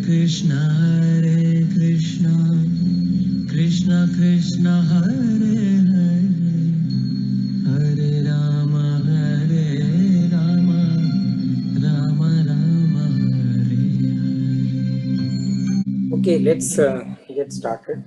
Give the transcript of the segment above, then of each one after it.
Krishna Krishna Krishna Hare Hare Hare Rama Rama Rama Hare Hare. Okay, let's get started.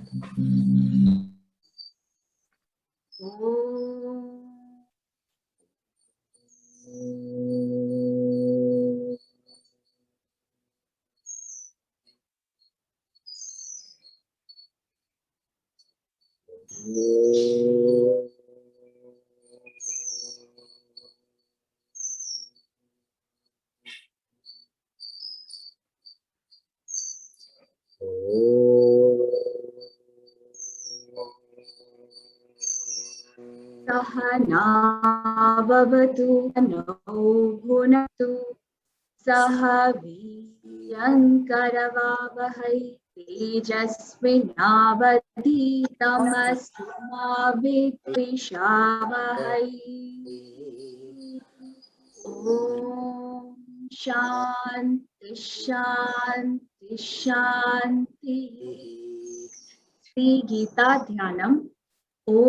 सहना भवतु नौ भुनक्तु सह वीर्यङ्करवावहै तेजस्विनावधीतमस्तु मा विद्विषावहै। ॐ शान्ति शान्ति शान्ति। श्री गीता ध्यानम्। ॐ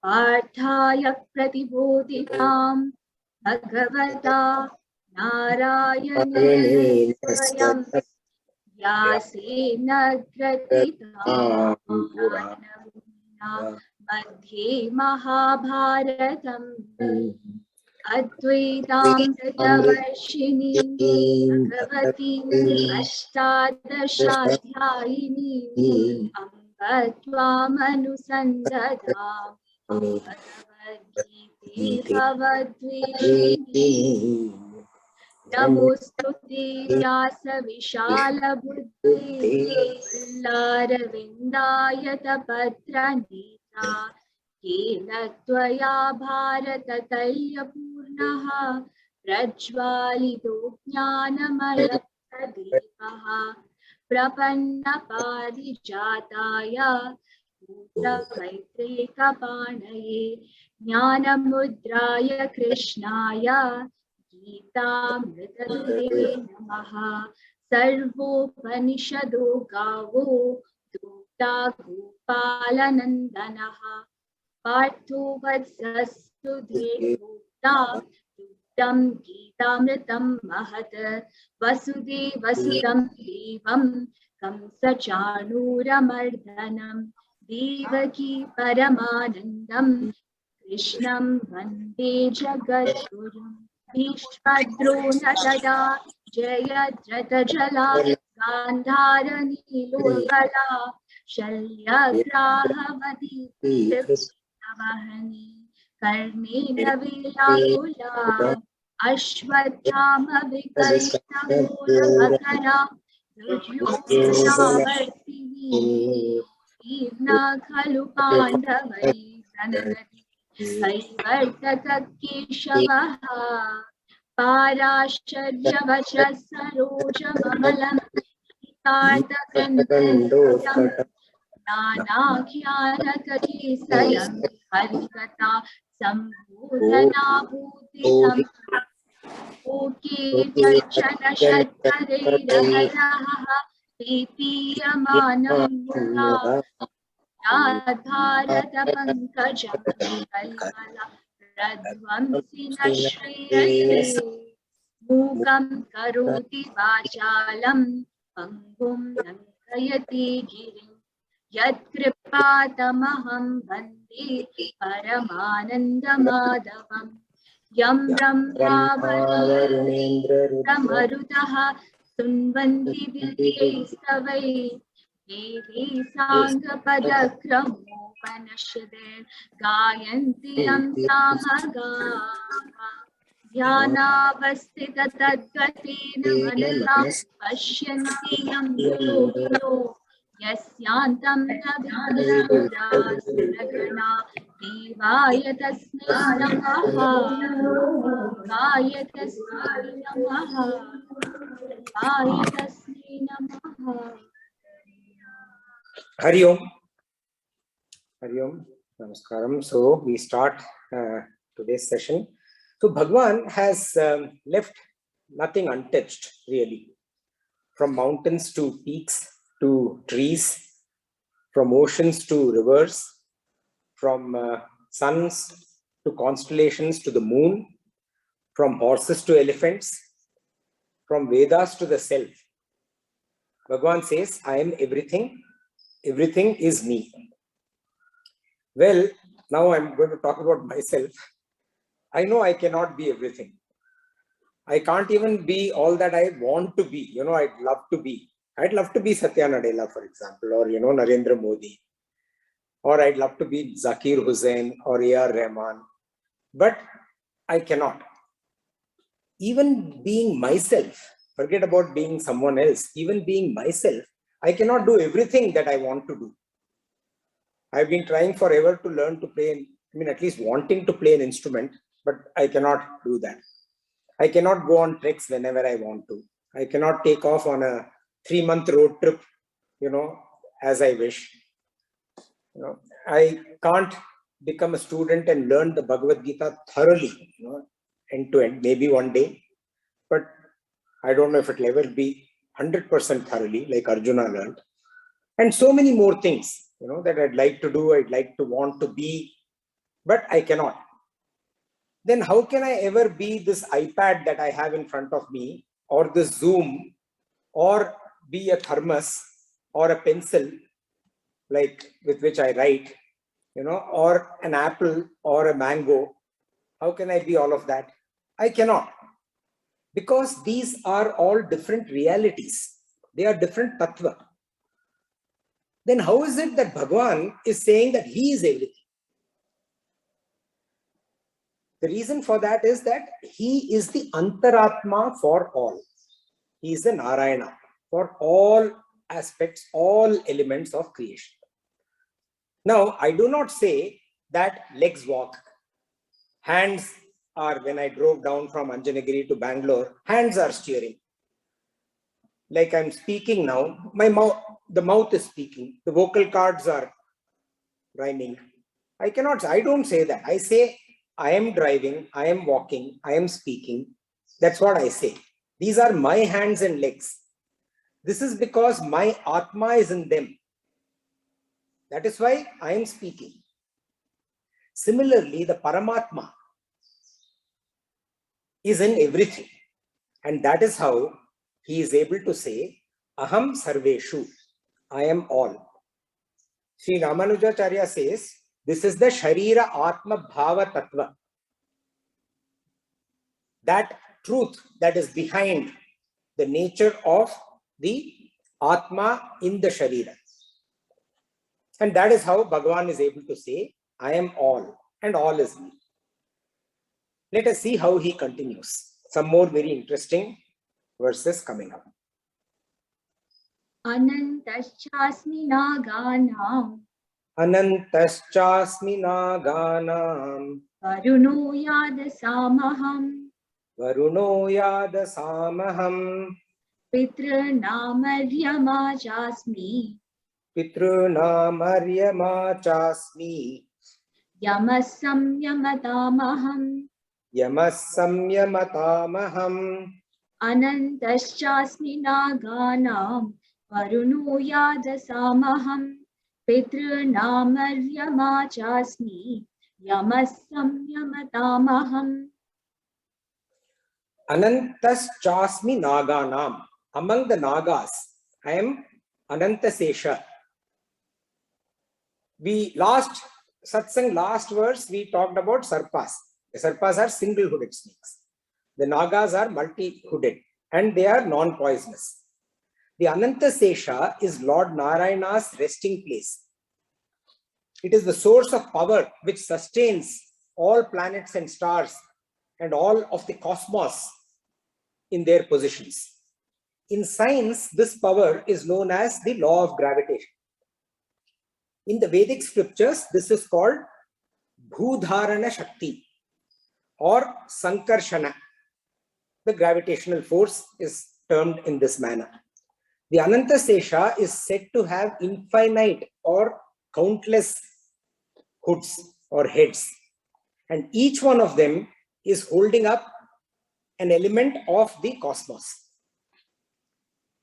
पार्थाय प्रतिबोधितां भगवता नारायणेन स्वयं व्यासेन ग्रथितां पुराणमुनिना मध्ये महाभारतम् अद्वैतामृतवर्षिणीं भगवतीं अष्टादशाध्यायिनीम् त्वामनुसन्दधामि भगवद्गीते भवद्वेषिणी। नमोस्तुते व्यासविशालबुद्धे वल्लारविन्दायतपत्रनेत्रा येन त्वया भारततैलपूर्णः प्रज्वालितो ज्ञानमयप्रदीपः प्रपन्नपारिजाताय भूतमैत्रेयपाणये ज्ञानमुद्राय कृष्णाय गीतामृतदुहे नमः। सर्वोपनिषदो गावो दूता गोपालनन्दनः पार्थो वत्सस्तुधीर्भोक्ता दुग्धं गीतामृतं महत् वसुदेवसुतं देवं कंसचाणूरमर्दनं देवकी परमानन्दं कृष्णं वन्दे जगद्गुरुं। भीष्मद्रोण तदा जयद्रथजला गान्धारनीलोत्पला शल्यग्राहवती कर्णेन वेलाकुला अश्वत्थामविकर्षणमूलमकरा दुर्योधनावर्तिनी तीर्णा खलु पाण्डवैः सनदति कैवर्तककेशवः पाराशर्यवचः सरोजममलं गीतार्थगन्धर्वं नानाख्यानककेसरं हरिकथा सम्बोधनाभूतितं लोके चक्षणशतकरैरहरः प्रीतीयमानं भारतपङ्कजं कल्मला प्रध्वंसि न श्रेयसे। मूकं करोति वाचालं पङ्गुं लङ्घयति गिरिं यत्कृपातमहं वन्दे परमानन्दमाधवम्। यं ब्रह्मा वरुणेन्द्ररुद्रमरुतः स्तुवन्ति दिव्यैस्तवैः देवी साङ्गपदक्रमोपनिषदेर् गायन्ति यं सामगाः। ध्यानावस्थिततद्गतेन मनसा पश्यन्ति यं योगिनो यस्यान्तं न विद्युरासुरगणा देवाय तस्मै नमः। देवाय तस्मै नमः। देवाय तस्मै नमः। Hari Om. Hari Om. Namaskaram. So we start today's session. So Bhagwan has left nothing untouched, really. from mountains to peaks to trees, from oceans to rivers, from suns to constellations to the moon, from horses to elephants, from Vedas to the self. Bhagavan says, I am everything. Everything is me. Well, now I'm going to talk about myself. I know I cannot be everything. I can't even be all that I want to be. I'd love to be. I'd love to be Satya Nadella, for example, or, Narendra Modi. Or I'd love to be Zakir Hussain or A.R. Rahman. But I cannot. Even being myself, forget about being someone else, even being myself, I cannot do everything that I want to do. I've been trying forever to learn to play, at least wanting to play an instrument, but I cannot do that. I cannot go on treks whenever I want to. I cannot take off on a 3-month road trip, as I wish. I can't become a student and learn the Bhagavad Gita thoroughly, end to end, maybe one day, but I don't know if it'll ever be 100% thoroughly like Arjuna learned. And so many more things, that I'd like to do, I'd like to want to be, but I cannot. Then how can I ever be this iPad that I have in front of me, or this Zoom, or be a thermos, or a pencil, like with which I write, or an apple, or a mango? How can I be all of that? I cannot. Because these are all different realities. They are different tattva. Then how is it that Bhagavan is saying that he is everything? The reason for that is that he is the Antaratma for all. He is the Narayana for all aspects, all elements of creation. Now, I do not say that legs walk, hands are, when I drove down from Anjanagiri to Bangalore, hands are steering. Like I'm speaking now, the mouth is speaking, the vocal cords are rhyming. I don't say that. I say, I am driving, I am walking, I am speaking. That's what I say. These are my hands and legs. This is because my Atma is in them. That is why I am speaking. Similarly, the Paramatma is in everything. And that is how he is able to say, Aham Sarveshu, I am all. Sri Ramanujacharya says, this is the Sharira Atma Bhava Tattva. That truth that is behind the nature of the Atma in the Sharira. And that is how Bhagavan is able to say, I am all, and all is me. Let us see how he continues. Some more very interesting verses coming up. Anantaschasmi naganam Anantaschasmi naganam Varuno yadasamaham Varuno yadasamaham Pitranamadhyama jasmi Pitrunamaryama chasmi Yamasamyamatamaham Yamasamyamatamaham Anantaschasmi naganam Varuno yadasamaham Pitranamadhyama jasmi Yamasamyamatamaham. Anantaschasmi naganam. Among the Nagas, I am Anantasesha. Last verse, we talked about Sarpas. The Sarpas are single-hooded snakes. The Nagas are multi-hooded and they are non-poisonous. The Anantasesha is Lord Narayana's resting place. It is the source of power which sustains all planets and stars and all of the cosmos in their positions. In science, this power is known as the law of gravitation. In the Vedic scriptures, this is called Bhudharana Shakti or Sankarshana. The gravitational force is termed in this manner. The Anantasesha is said to have infinite or countless hoods or heads, and each one of them is holding up an element of the cosmos.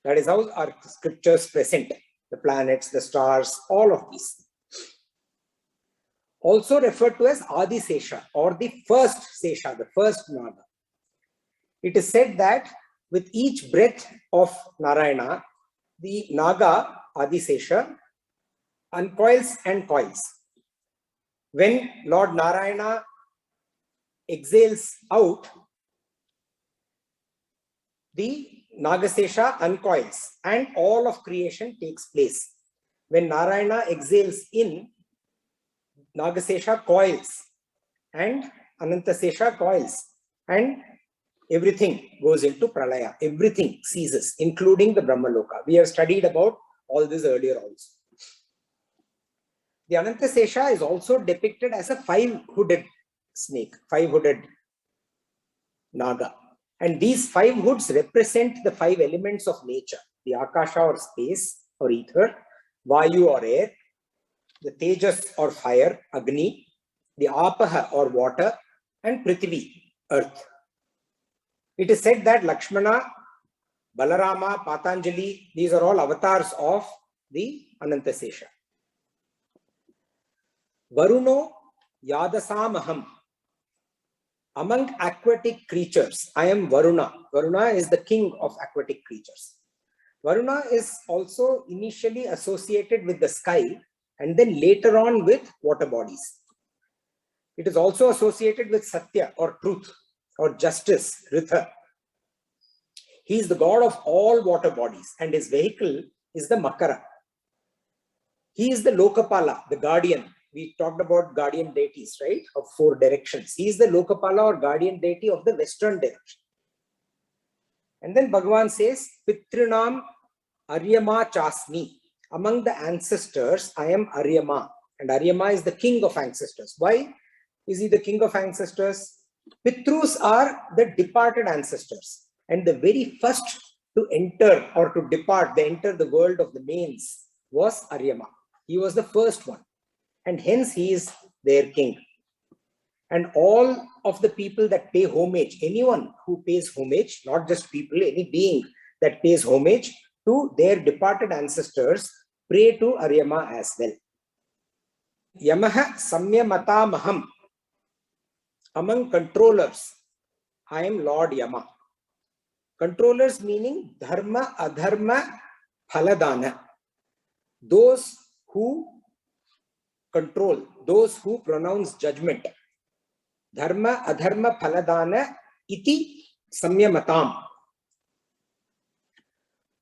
That is how our scriptures present the planets, the stars, all of these. Also referred to as Adi Sesha, or the first Sesha, the first Naga. It is said that with each breath of Narayana, the Naga, Adi Sesha, uncoils and coils. When Lord Narayana exhales out, the Nagasesha uncoils and all of creation takes place. When Narayana exhales in, Nagasesha coils and Anantasesha coils, and everything goes into Pralaya. Everything ceases, including the Brahmaloka. We have studied about all this earlier also. The Anantasesha is also depicted as a five-hooded snake, five-hooded Naga. And these five hoods represent the five elements of nature: the Akasha or space or ether, Vayu or air, the Tejas or fire, Agni, the Apaha or water, and Prithvi, earth. It is said that Lakshmana, Balarama, Patanjali, these are all avatars of the Anantasesha. Varuno Yadasamaham. Among aquatic creatures, I am Varuna. Varuna is the king of aquatic creatures. Varuna is also initially associated with the sky and then later on with water bodies. It is also associated with Satya or truth or justice, Ritha. He is the god of all water bodies and his vehicle is the Makara. He is the Lokapala, the guardian. We talked about guardian deities, right, of four directions. He is the Lokapala or guardian deity of the western direction. And then Bhagavan says, Pitrinam Aryama Chasmi. Among the ancestors, I am Aryama. And Aryama is the king of ancestors. Why is he the king of ancestors? Pitrus are the departed ancestors. And the very first to enter or to depart, they enter the world of the mains, was Aryama. He was the first one. And hence he is their king. And all of the people that pay homage, anyone who pays homage, not just people, any being that pays homage to their departed ancestors, pray to Aryama as well. Yamaha Samyamata Maham. Among controllers, I am Lord Yama. Controllers meaning Dharma, Adharma, Phaladana. Those who control, those who pronounce judgment. Dharma, Adharma, Phaladana, iti samyamatam.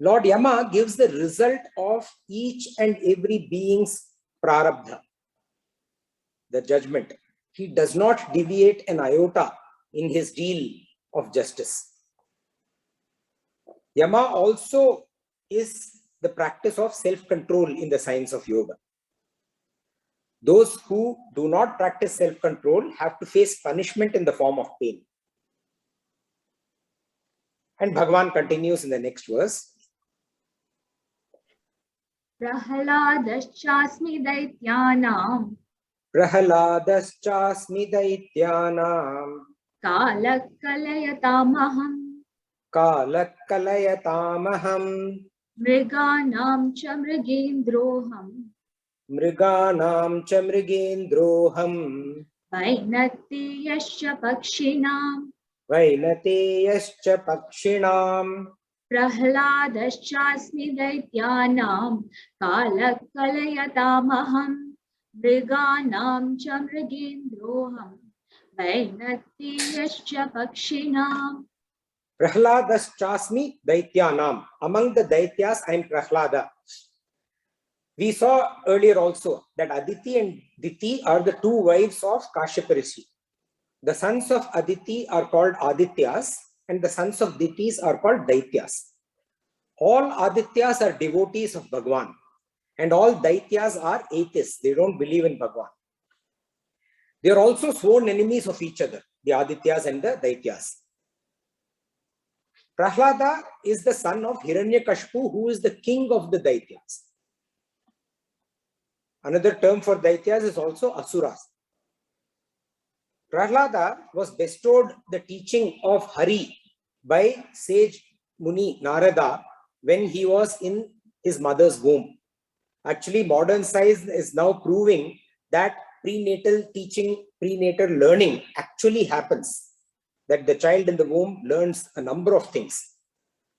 Lord Yama gives the result of each and every being's prarabdha, the judgment. He does not deviate an iota in his deal of justice. Yama also is the practice of self-control in the science of yoga. Those who do not practice self-control have to face punishment in the form of pain. And Bhagavan continues in the next verse. Prahaladashchasmi daityanam. Prahaladashchasmi daityanam. Kalakalayatamaham. Kalakalayatamaham. Mriganam cha mrigendroham. Mriganam cha mrigendroham. Vainateyascha pakshinam. Vainateyascha pakshinam. Prahaladashchasmi daityanam. Kalakalayatamaham. Mriganam cha mrigendroham. Vainateyascha pakshinam. Prahaladashchasmi daityanam. Among the daityas, I am Prahlada. We saw earlier also that Aditi and Diti are the two wives of Kashyapa Rishi. The sons of Aditi are called Adityas and the sons of Ditis are called Daityas. All Adityas are devotees of Bhagavan and all Daityas are atheists. They don't believe in Bhagavan. They are also sworn enemies of each other, the Adityas and the Daityas. Prahlada is the son of Hiranyakashipu, who is the king of the Daityas. Another term for Daityas is also Asuras. Prahlada was bestowed the teaching of Hari by sage Muni Narada when he was in his mother's womb. Actually, modern science is now proving that prenatal teaching, prenatal learning actually happens, that the child in the womb learns a number of things.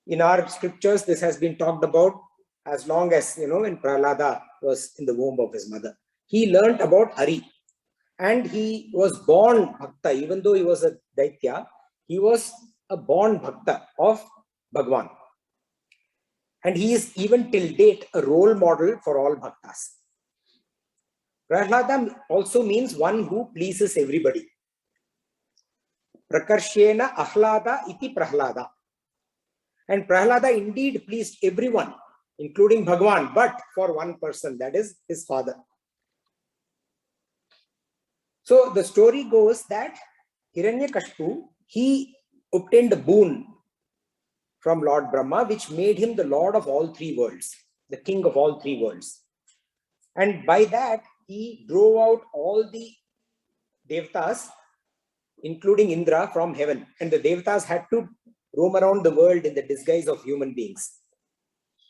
In our scriptures, this has been talked about as long as, when Prahlada was in the womb of his mother. He learned about Hari, and he was born Bhakta. Even though he was a Daitya, he was a born Bhakta of Bhagwan. And he is even till date a role model for all Bhaktas. Prahlada also means one who pleases everybody. Prakarshena ahlada iti Prahlada. And Prahlada indeed pleased everyone, including Bhagwan, but for one person, that is his father. So the story goes that Hiranyakashipu, he obtained a boon from Lord Brahma, which made him the Lord of all three worlds, the king of all three worlds. And by that, he drove out all the Devatas, including Indra, from heaven. And the Devatas had to roam around the world in the disguise of human beings.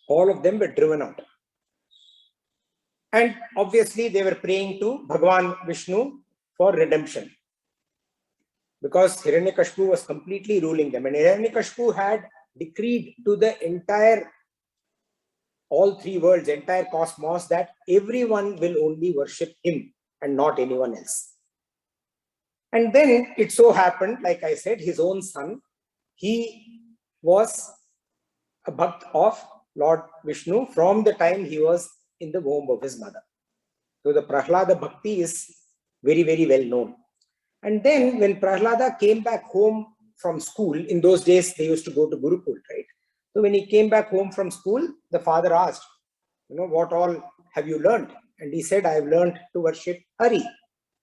All of them were driven out. And obviously, they were praying to Bhagwan Vishnu for redemption, because Hiranyakashipu was completely ruling them. And Hiranyakashipu had decreed to the entire, all three worlds, entire cosmos, that everyone will only worship him and not anyone else. And then it so happened, like I said, his own son, he was a Bhakt of Lord Vishnu from the time he was in the womb of his mother. So the Prahlada Bhakti is very, very well known. And then when Prahlada came back home from school, in those days they used to go to Gurukul, right? So when he came back home from school, the father asked, what all have you learned? And he said, I have learned to worship Hari.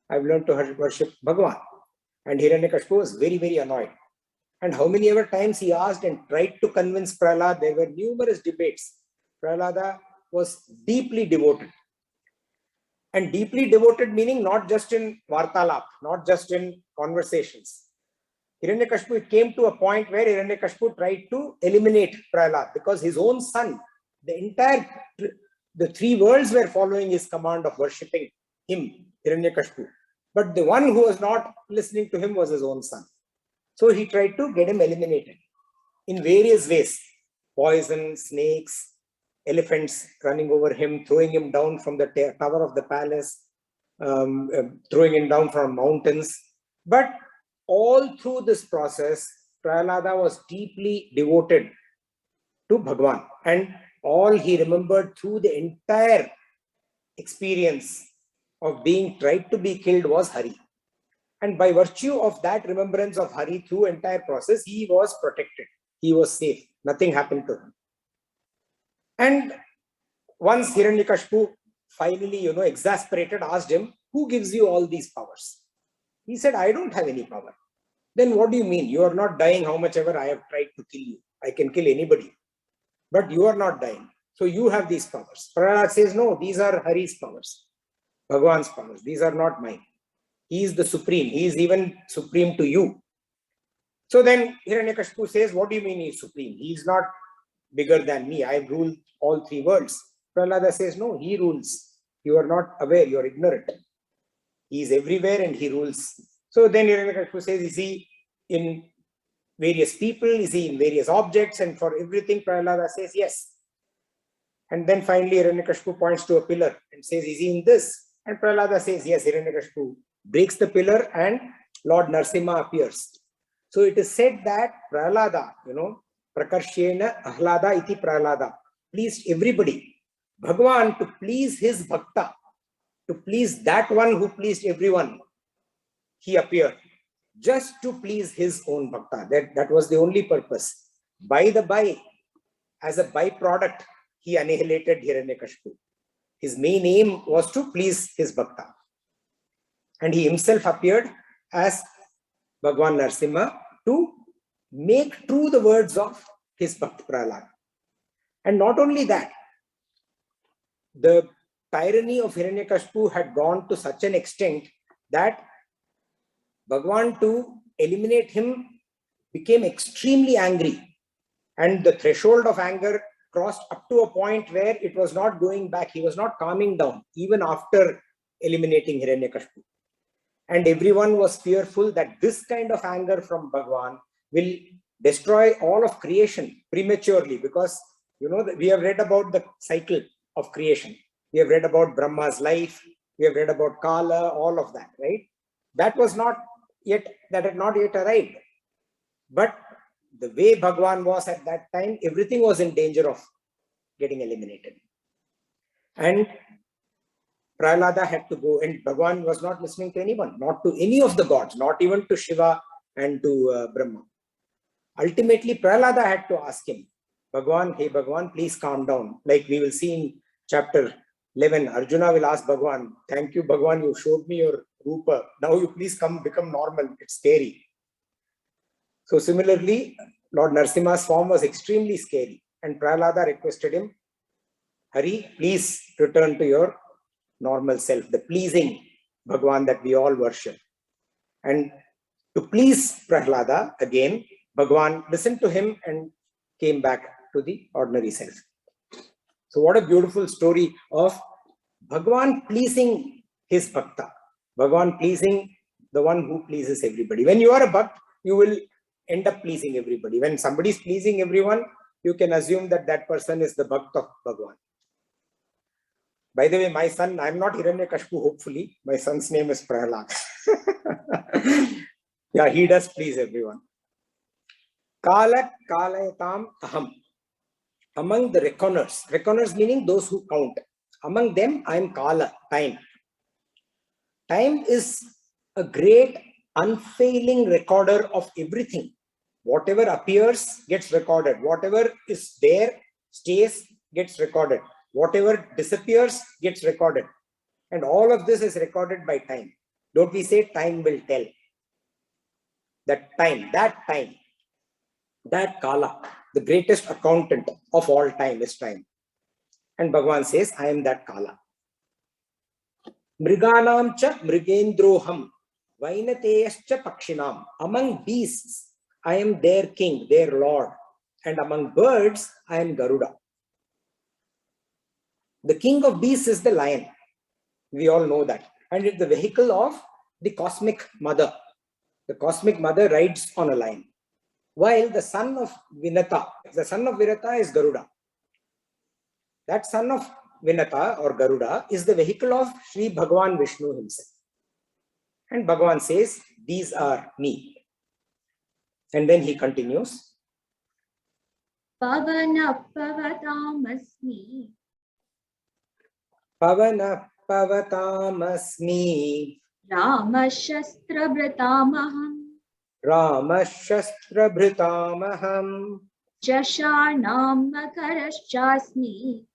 I have learned to worship Bhagwan. And Hiranyakashipu was very, very annoyed. And how many ever times he asked and tried to convince Prahlada, there were numerous debates. Prahlada was deeply devoted. And deeply devoted meaning not just in Vartalap, not just in conversations. Hiranyakashipu, it came to a point where Hiranyakashipu tried to eliminate Prahlad, because his own son, the three worlds were following his command of worshipping him, Hiranyakashipu. But the one who was not listening to him was his own son. So he tried to get him eliminated in various ways. Poison, snakes, elephants running over him, throwing him down from the tower of the palace, throwing him down from mountains. But all through this process, Prahlada was deeply devoted to Bhagwan. And all he remembered through the entire experience of being tried to be killed was Hari. And by virtue of that remembrance of Hari through entire process, he was protected. He was safe. Nothing happened to him. And once Hiranyakashipu finally, exasperated, asked him, who gives you all these powers? He said, I don't have any power. Then what do you mean? You are not dying how much ever I have tried to kill you. I can kill anybody. But you are not dying. So you have these powers. Prahlad says, no, these are Hari's powers. Bhagwan's powers. These are not mine. He is the supreme. He is even supreme to you. So then Hiranyakashipu says, what do you mean he is supreme? He is not bigger than me. I rule all three worlds. Prahlada says, no, he rules. You are not aware. You are ignorant. He is everywhere and he rules. So then Hiranyakashipu says, is he in various people? Is he in various objects? And for everything, Prahlada says, yes. And then finally, Hiranyakashipu points to a pillar and says, is he in this? And Prahlada says, yes. Hiranyakashipu breaks the pillar and Lord Narsimha appears. So it is said that Prahlada, Prakarshena Ahlada iti Prahlada, pleased everybody. Bhagwan, to please his bhakta, to please that one who pleased everyone, he appeared just to please his own bhakta. That was the only purpose. By the by, as a byproduct, he annihilated Hiranyakashipu. His main aim was to please his bhakta. And he himself appeared as Bhagwan Narsimha to make true the words of his Bhakt Prahlad. And not only that, the tyranny of Hiranyakashipu had gone to such an extent that Bhagwan, to eliminate him, became extremely angry. And the threshold of anger crossed up to a point where it was not going back. He was not calming down even after eliminating Hiranyakashipu. And everyone was fearful that this kind of anger from Bhagwan will destroy all of creation prematurely, because you know we have read about the cycle of creation. We have read about Brahma's life. We have read about Kala, all of that, right? That had not yet arrived. But the way Bhagwan was at that time, everything was in danger of getting eliminated. And Prahlada had to go, and Bhagwan was not listening to anyone, not to any of the gods, not even to Shiva and to Brahma. Ultimately, Prahlada had to ask him, Bhagwan, hey Bhagwan, please calm down. Like we will see in chapter 11, Arjuna will ask Bhagwan, thank you Bhagwan, you showed me your Rupa. Now you please become normal, it's scary. So similarly, Lord Narasimha's form was extremely scary, and Prahlada requested him, Hari, please return to your normal self, the pleasing Bhagwan that we all worship. And to please Prahlada, again, Bhagwan listened to him and came back to the ordinary self. So what a beautiful story of Bhagwan pleasing his bhakta, Bhagwan pleasing the one who pleases everybody. When you are a bhakt, you will end up pleasing everybody. When somebody is pleasing everyone, you can assume that that person is the bhakt of Bhagwan. By the way, my son, I'm not Hiranyakashipu, hopefully. My son's name is Prahlad. Yeah, he does please everyone. Kala kalayatam aham. Among the reckoners meaning those who count. Among them, I am Kala, time. Time is a great unfailing recorder of everything. Whatever appears gets recorded. Whatever is there, stays, gets recorded. Whatever disappears gets recorded. And all of this is recorded by time. Don't we say time will tell? That Kala, the greatest accountant of all time is time. And Bhagwan says, I am that Kala. Mriganam cha mrigendroham, vainateyascha pakshinam. Among beasts, I am their king, their lord. And among birds, I am Garuda. The king of beasts is the lion. We all know that. And it's the vehicle of the cosmic mother. The cosmic mother rides on a lion. While the son of Vinata is Garuda. That son of Vinata or Garuda is the vehicle of Sri Bhagavan Vishnu himself. And Bhagavan says, these are me. And then he continues. Pavana Pavatamasmi. Pavana Pavatamasmi. Rama Shastra Vratamaham. Rama Shastra Bhritamaham. Jashanam Makaraschasmi.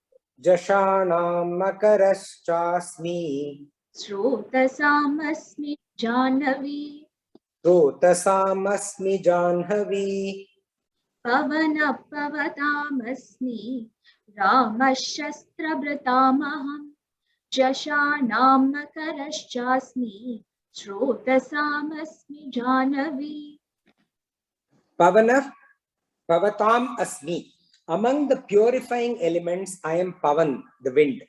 Jashanam Makaraschasmi. Srotasamasmi Janavi. Srotasamasmi Janhavi. Pavana Pavatamasmi. Rama Shastra Vratamaham. Jashanam Makaraschasmi. Srotasamasmi Janavi. Pavana Pavatam Asmi. Among the purifying elements, I am Pavan, the wind.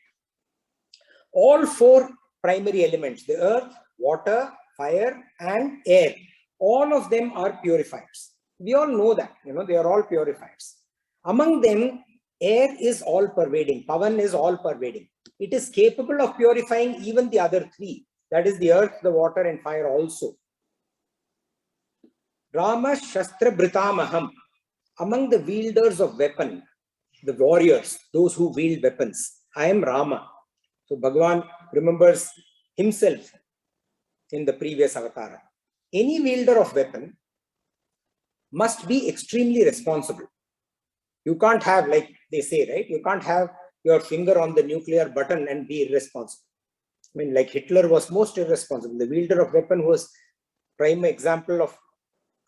All four primary elements, the earth, water, fire, and air, all of them are purifiers. We all know that, they are all purifiers. Among them, air is all pervading. Pavan is all pervading. It is capable of purifying even the other three. That is the earth, the water, and fire also. Rama Shastra Bhritamaham. Among the wielders of weapon, the warriors, those who wield weapons, I am Rama. So Bhagavan remembers himself in the previous avatara. Any wielder of weapon must be extremely responsible. You can't have, like they say, right? You can't have your finger on the nuclear button and be irresponsible. I mean, like Hitler was most irresponsible. The wielder of weapon was prime example of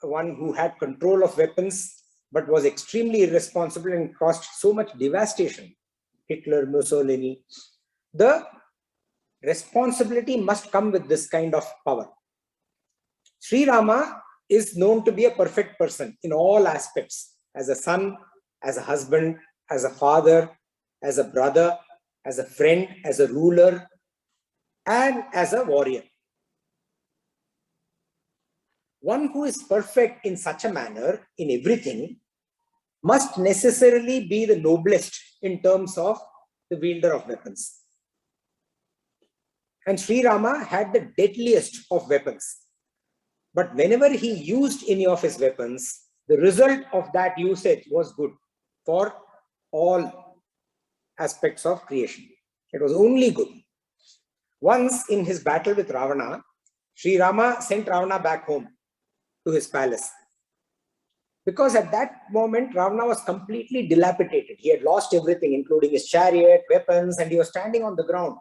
one who had control of weapons, but was extremely irresponsible and caused so much devastation. Hitler, Mussolini. The responsibility must come with this kind of power. Sri Rama is known to be a perfect person in all aspects, as a son, as a husband, as a father, as a brother, as a friend, as a ruler, and as a warrior. One who is perfect in such a manner in everything must necessarily be the noblest in terms of the wielder of weapons. And Sri Rama had the deadliest of weapons. But whenever he used any of his weapons, the result of that usage was good for all aspects of creation. It was only good. Once in his battle with Ravana, Sri Rama sent Ravana back home to his palace. Because at that moment, Ravana was completely dilapidated. He had lost everything, including his chariot, weapons, and he was standing on the ground.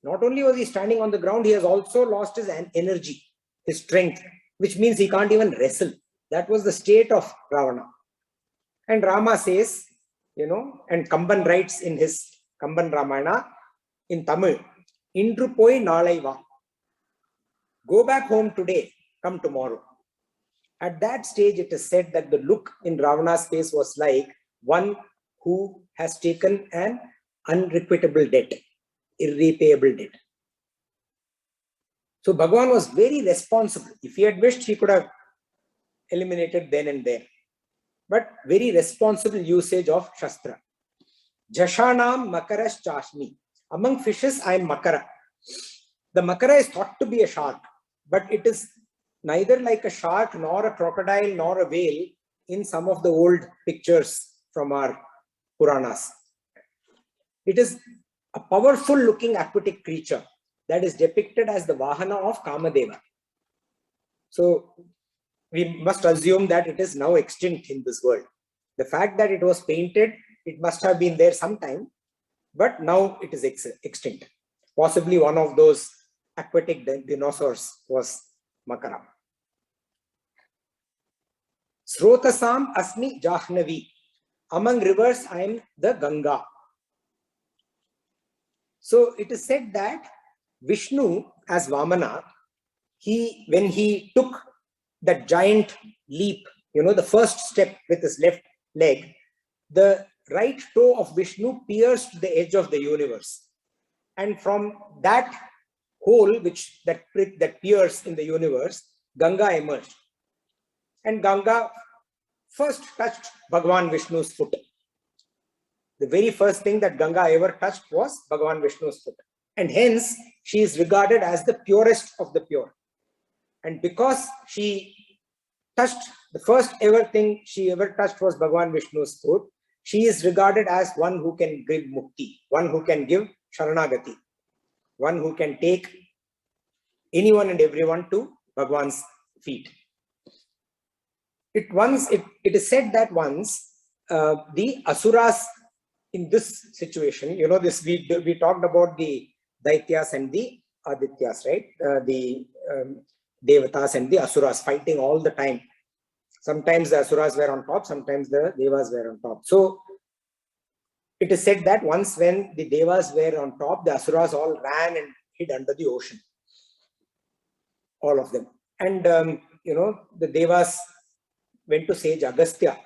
Not only was he standing on the ground, he has also lost his energy, his strength, which means he can't even wrestle. That was the state of Ravana. And Rama says, and Kamban writes in his Kamban Ramayana in Tamil, Indru poi nalai va. Go back home today, come tomorrow. At that stage, it is said that the look in Ravana's face was like one who has taken an unrequittable debt, irrepayable debt. So Bhagavan was very responsible. If he had wished, he could have eliminated then and there. But very responsible usage of Shastra. Jashanam Makaras Chashmi. Among fishes, I am Makara. The Makara is thought to be a shark, but it is neither like a shark, nor a crocodile, nor a whale in some of the old pictures from our Puranas. It is a powerful looking aquatic creature that is depicted as the Vahana of Kamadeva. So we must assume that it is now extinct in this world. The fact that it was painted, it must have been there sometime, but now it is extinct. Possibly one of those aquatic dinosaurs was Makara. Srotasam Asmi Jahnavi. Among rivers, I am the Ganga. So it is said that Vishnu as Vamana, when he took that giant leap, the first step with his left leg, the right toe of Vishnu pierced the edge of the universe. And from that hole, that prick that pierced in the universe, Ganga emerged. And Ganga first touched Bhagavan Vishnu's foot. The very first thing that Ganga ever touched was Bhagavan Vishnu's foot. And hence, she is regarded as the purest of the pure. And because she touched, the first ever thing she ever touched was Bhagavan Vishnu's foot, she is regarded as one who can give mukti, one who can give sharanagati, one who can take anyone and everyone to Bhagavan's feet. It is said that once the Asuras in this situation, we talked about the Daityas and the Adityas, right? The Devatas and the Asuras fighting all the time. Sometimes the Asuras were on top, sometimes the Devas were on top. So it is said that once when the Devas were on top, the Asuras all ran and hid under the ocean. All of them. And, the Devas went to sage Agastya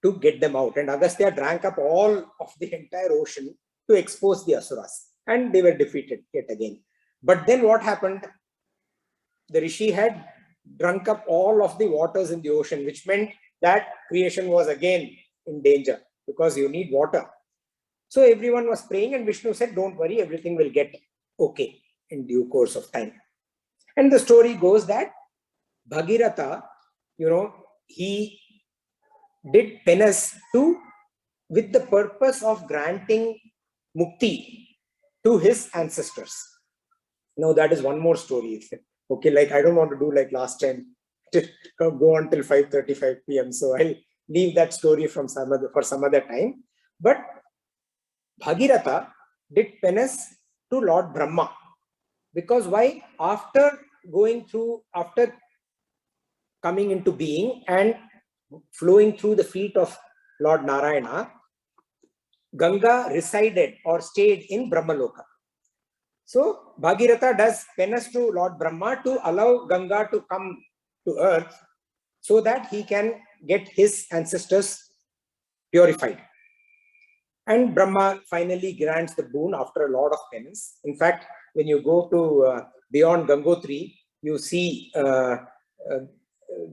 to get them out. And Agastya drank up all of the entire ocean to expose the Asuras. And they were defeated yet again. But then what happened? The Rishi had drunk up all of the waters in the ocean, which meant that creation was again in danger because you need water. So everyone was praying and Vishnu said, don't worry, everything will get okay in due course of time. And the story goes that Bhagirath, he did penance with the purpose of granting mukti to his ancestors. Now that is one more story. Okay, like I don't want to do like last time, to go on till 5:35 p.m. So I'll leave that story for some other time. But Bhagirath did penance to Lord Brahma. Because why? After coming into being and flowing through the feet of Lord Narayana, Ganga resided or stayed in Brahmaloka. So Bhagirath does penance to Lord Brahma to allow Ganga to come to earth so that he can get his ancestors purified. And Brahma finally grants the boon after a lot of penance. In fact, when you go to beyond Gangotri, you see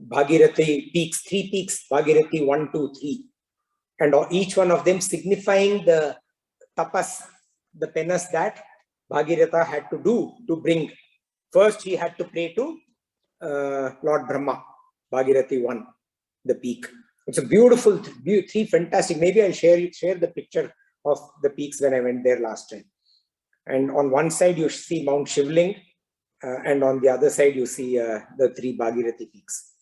Bhagirathi peaks, 3 peaks, Bhagirathi 1, 2, 3. And each one of them signifying the tapas, the penance that Bhagiratha had to do to bring. First, he had to pray to Lord Brahma, Bhagirathi 1, the peak. It's a beautiful, 3 fantastic. Maybe I'll share the picture of the peaks when I went there last time. And on one side, you see Mount Shivling, and on the other side, you see the 3 Bhagirathi peaks.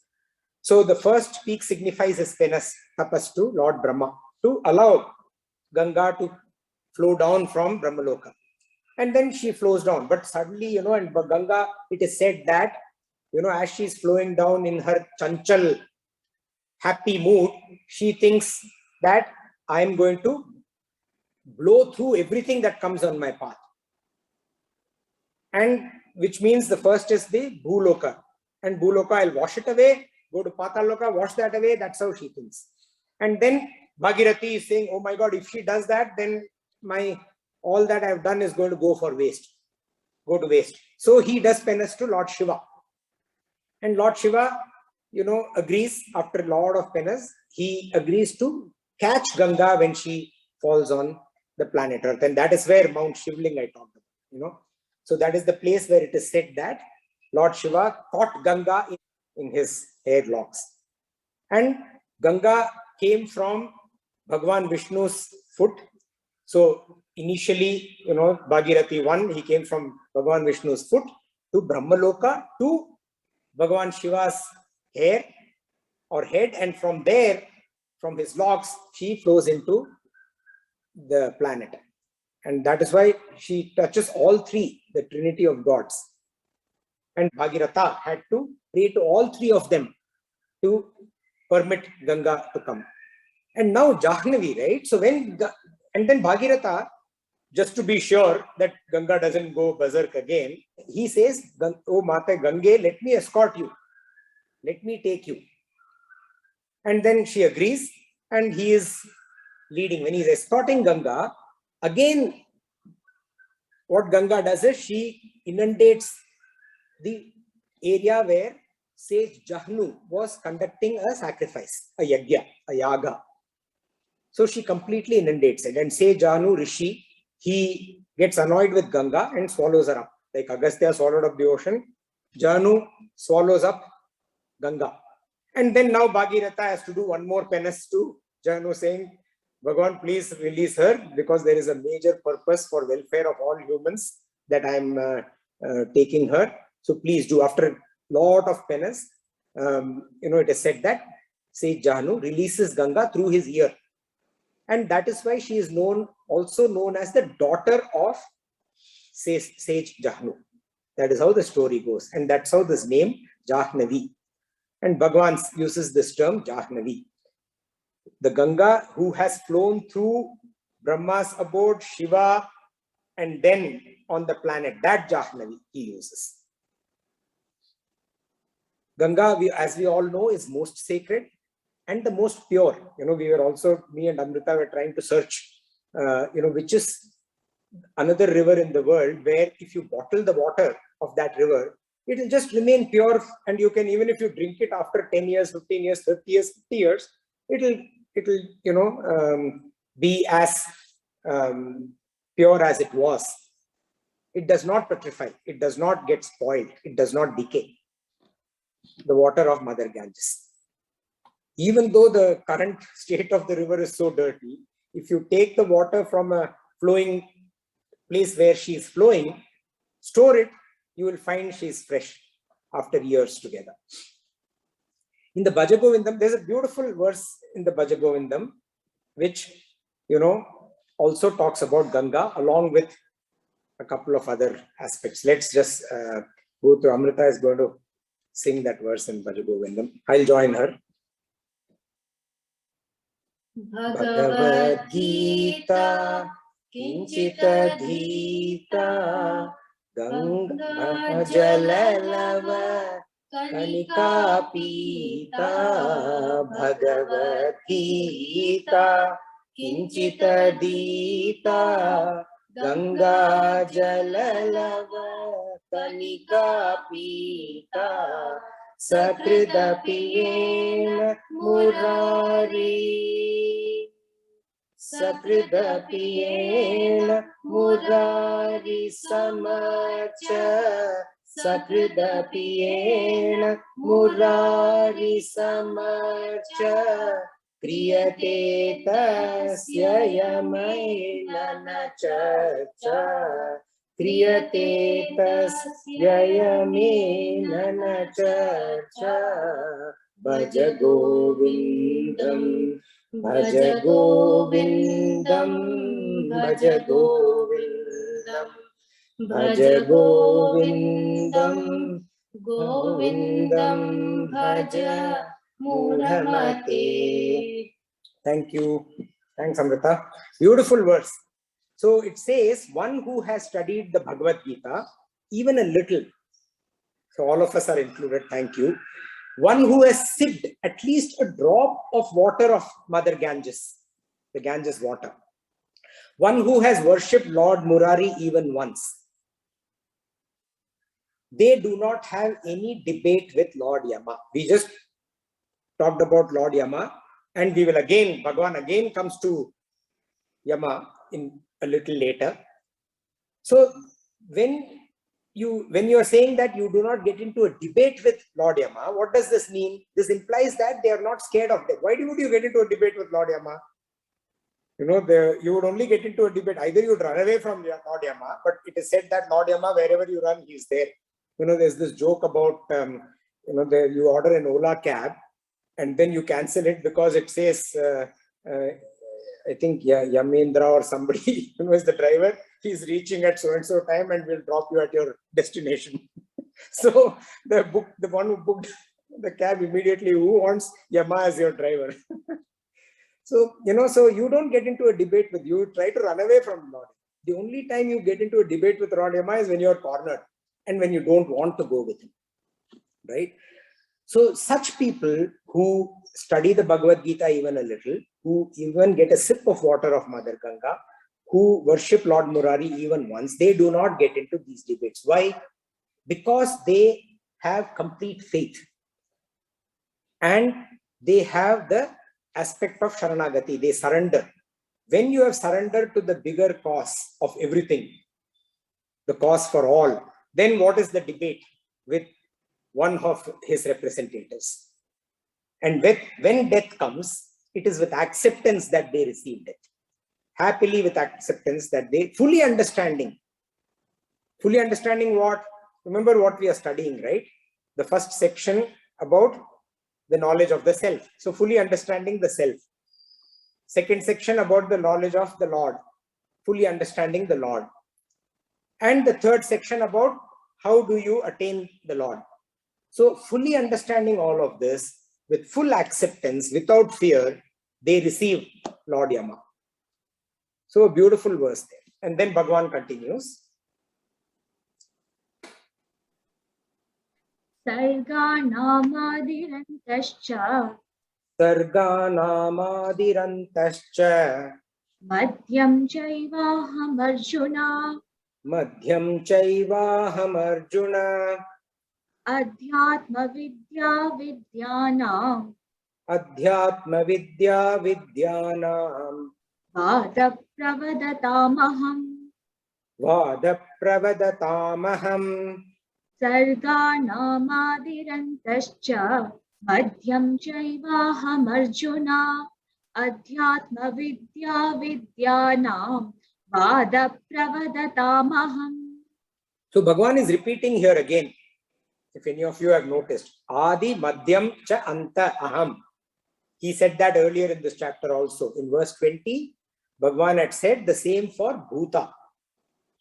So the first peak signifies his penance, tapas to Lord Brahma, to allow Ganga to flow down from Brahmaloka. And then she flows down. But suddenly, and Ganga, it is said that, as she's flowing down in her chanchal, happy mood, she thinks that I am going to blow through everything that comes on my path. And which means the first is the Bhuloka. And Bhuloka, I'll wash it away, go to Pataloka, wash that away. That's how she thinks. And then Bhagirathi is saying, oh my God, if she does that, then all that I've done is going to go to waste. So he does penance to Lord Shiva. And Lord Shiva, agrees after a lot of penance. He agrees to catch Ganga when she falls on the planet Earth. And that is where Mount Shivling I talked about, So that is the place where it is said that Lord Shiva caught Ganga in his hair locks. And Ganga came from Bhagwan Vishnu's foot. So initially, Bhagirathi 1, he came from Bhagwan Vishnu's foot to Brahmaloka to Bhagwan Shiva's hair or head, and from there, from his locks, she flows into the planet. And that is why she touches all 3, the Trinity of gods. And Bhagiratha had to pray to all 3 of them to permit Ganga to come. And now Jahnavi, right? So and then Bhagiratha, just to be sure that Ganga doesn't go berserk again, he says, oh Mata Gange, let me escort you. Let me take you. And then she agrees, and he is leading. When he is escorting Ganga, again, what Ganga does is she inundates the area where sage Jahnu was conducting a sacrifice, a yagya, a yaga. So she completely inundates it. And sage Jahnu Rishi, he gets annoyed with Ganga and swallows her up. Like Agastya swallowed up the ocean, Jahnu swallows up Ganga. And then now Bhagiratha has to do one more penance to Jahnu, saying, Bhagavan, please release her, because there is a major purpose for welfare of all humans that I am taking her. So please do. After a lot of penance, it is said that Sage Jahnu releases Ganga through his ear. And that is why she is also known as the daughter of Sage Jahnu. That is how the story goes. And that's how this name, Jahnavi. And Bhagavan uses this term, Jahnavi. The Ganga who has flown through Brahma's abode, Shiva, and then on the planet, that Jahnavi he uses. Ganga, as we all know, is most sacred and the most pure. Me and Amrita were trying to search, which is another river in the world where if you bottle the water of that river, it will just remain pure, and you can, even if you drink it after 10 years, 15 years, 30 years, 50 years, it will be as pure as it was. It does not petrify. It does not get spoiled. It does not decay. The water of Mother Ganges. Even though the current state of the river is so dirty, if you take the water from a flowing place where she is flowing, store it, you will find she is fresh after years together. In the Bhaja Govindam, there's a beautiful verse in the Bhaja Govindam, which, also talks about Ganga along with a couple of other aspects. Let's just go through. Amrita is going to sing that verse in Bhaja Govindam. I'll join her. Bhagavad Gita Kinchita Dhita Ganga Jalalava Kanika Pita Bhagavad Gita किञ्चितदीता Ganga जललव Kanika पीता सकृदपि येन मुरारी सकृदपि येन मुरारी समच सकृदपि येन मुरारी समच क्रियते तस्य Yemen न चर्चा क्रियते तस्य Yemen न चर्चा भज गोविन्दं भज गोविन्दं भज गोविन्दं भज गोविन्दं गोविन्दं भज मूढमते. Thank you. Thanks, Amrita. Beautiful verse. So it says, one who has studied the Bhagavad Gita, even a little. So all of us are included. Thank you. One who has sipped at least a drop of water of Mother Ganges, the Ganges water. One who has worshipped Lord Murari even once. They do not have any debate with Lord Yama. We just talked about Lord Yama, and we will again, Bhagavan again comes to Yama in a little later. So when you are saying that you do not get into a debate with Lord Yama, what does this mean? This implies that they are not scared of death. Why would you get into a debate with Lord Yama? You know, you would only get into a debate, either you would run away from Lord Yama, but it is said that Lord Yama, wherever you run, he is there. You know, there's this joke about, you order an Ola cab, and then you cancel it because it says, I think Yamendra or somebody who is the driver, he's reaching at so-and-so time and will drop you at your destination. So the one who booked the cab immediately, who wants Yama as your driver? So, so you don't get into a debate with you, try to run away from Lord. The only time you get into a debate with Lord Yama is when you're cornered and when you don't want to go with him, right? So such people who study the Bhagavad Gita even a little, who even get a sip of water of Mother Ganga, who worship Lord Murari even once, they do not get into these debates. Why? Because they have complete faith. And they have the aspect of Sharanagati, they surrender. When you have surrendered to the bigger cause of everything, the cause for all, then what is the debate with one of his representatives? And when death comes, it is with acceptance that they receive death. Happily with acceptance that they fully understanding what? Remember what we are studying, right? The first section about the knowledge of the self. So fully understanding the self. Second section about the knowledge of the Lord, fully understanding the Lord. And the third section about how do you attain the Lord. So fully understanding all of this, with full acceptance, without fear, they receive Lord Yama. So a beautiful verse there. And then Bhagavan continues. Sarga namadirantascha Sarga namadirantascha Madhyam chaivaham Arjuna Madhyam chaivaham Arjuna Adhyatma vidya vidyanam Adhyatma vidya vidyanam Vada pravadatamaham Vada pravadatamaham Sarga namadirantascha Madhyam chaivaham Arjuna Adhyatma vidya vidyanam Vada pravadatamaham. So Bhagavan is repeating here again. If any of you have noticed, Adi Madhyam Cha Anta Aham. He said that earlier in this chapter also. In verse 20, Bhagavan had said the same for Bhuta.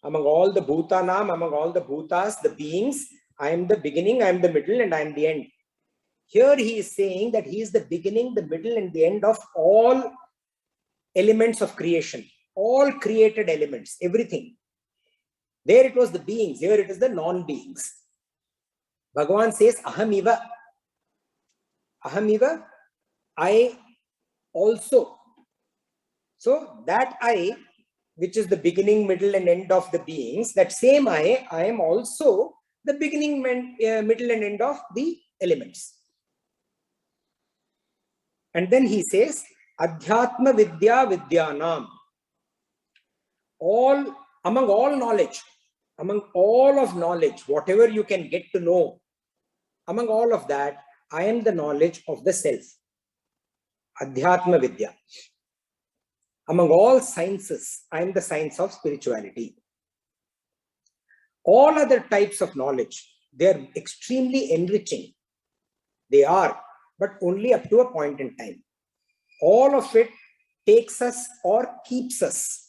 Among all the Bhutanam, among all the Bhutas, the beings, I am the beginning, I am the middle, and I am the end. Here he is saying that he is the beginning, the middle, and the end of all elements of creation. All created elements, everything. There it was the beings, here it is the non-beings. Bhagavan says, Ahamiva. Ahamiva, I also. So that I, which is the beginning, middle, and end of the beings, that same I am also the beginning, middle, and end of the elements. And then he says, Adhyatma Vidya Vidyanam. Among all knowledge, among all of knowledge, whatever you can get to know, among all of that, I am the knowledge of the self. Adhyatma Vidya. Among all sciences, I am the science of spirituality. All other types of knowledge, they are extremely enriching. They are, but only up to a point in time. All of it takes us or keeps us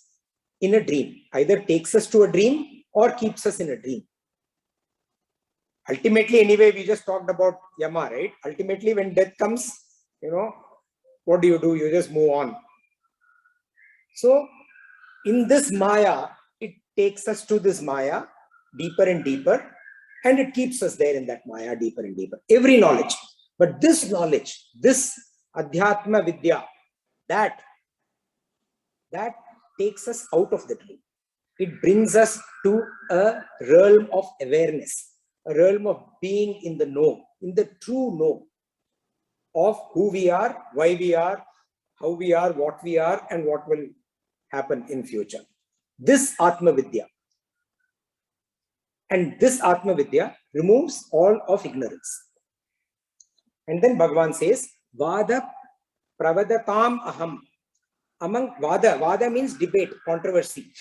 in a dream. Either takes us to a dream or keeps us in a dream. Ultimately, anyway, we just talked about Yama, right? Ultimately, when death comes, what do? You just move on. So, in this Maya, it takes us to this Maya deeper and deeper, and it keeps us there in that Maya deeper and deeper. Every knowledge. But this knowledge, this Adhyatma Vidya, that takes us out of the dream. It brings us to a realm of awareness, a realm of being in the know, in the true know of who we are, why we are, how we are, what we are, and what will happen in future. This Atma Vidya. And this Atma Vidya removes all of ignorance. And then Bhagavan says, Vada Pravadatam Aham. Among Vada means debate, controversy.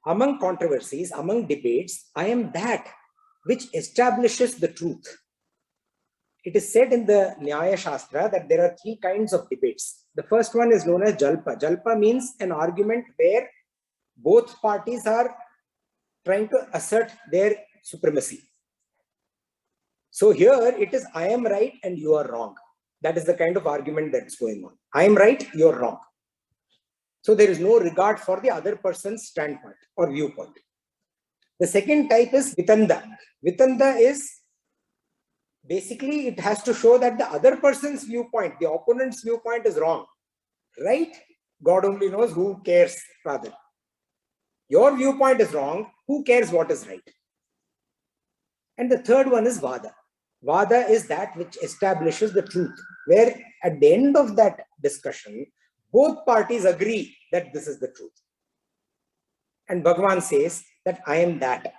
Among controversies, among debates, I am that which establishes the truth. It is said in the Nyaya Shastra that there are 3 kinds of debates. The first one is known as Jalpa. Jalpa means an argument where both parties are trying to assert their supremacy. So here it is, I am right and you are wrong. That is the kind of argument that's going on. I am right, you are wrong. So there is no regard for the other person's standpoint or viewpoint. The second type is Vitanda. Vitanda is basically, it has to show that the other person's viewpoint, the opponent's viewpoint is wrong. Right? God only knows, who cares rather. Your viewpoint is wrong, who cares what is right? And the third one is Vada. Vada is that which establishes the truth, where at the end of that discussion, both parties agree that this is the truth. And Bhagavan says that I am that.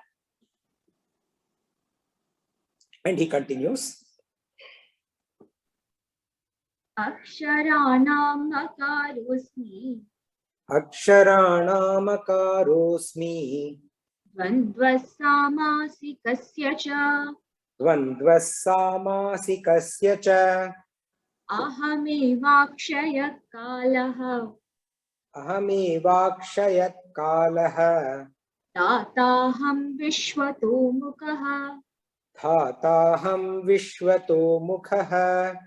And he continues. Aksharanam akarosmi. Aksharanam akarosmi. Dvandvasamasika cha. Dvandvasamasika cha. Ahamevakshayat kalaha. Ahamevakshayat kalaha. Tataham vishvato mukhaha. Thataham vishvato mukhaha.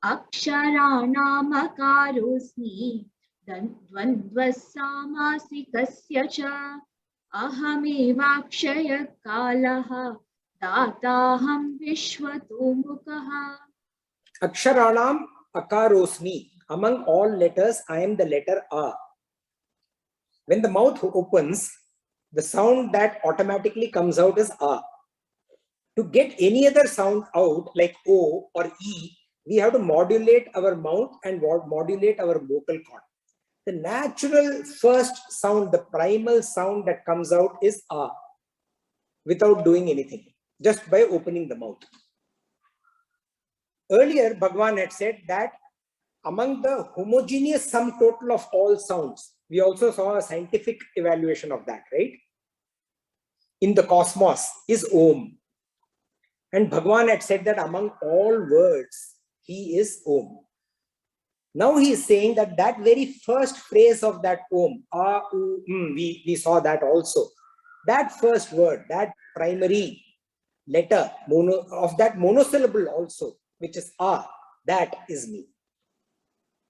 Aksharanam akarosmi. Dvandvasamasika cha. Ahamevakshayat kalaha. Tataham vishvato mukhaha. Aksharanam akarosmi. Among all letters, I am the letter A. When the mouth opens, the sound that automatically comes out is A. To get any other sound out, like O or E, we have to modulate our mouth and modulate our vocal cord. The natural first sound, the primal sound that comes out is A, without doing anything, just by opening the mouth. Earlier, Bhagavan had said that among the homogeneous sum total of all sounds, we also saw a scientific evaluation of that, right? In the cosmos is Om. And Bhagavan had said that among all words, he is Om. Now he is saying that that very first phrase of that Om, A, U, we saw that also. That first word, that primary letter of that monosyllable also, which is A, that is me.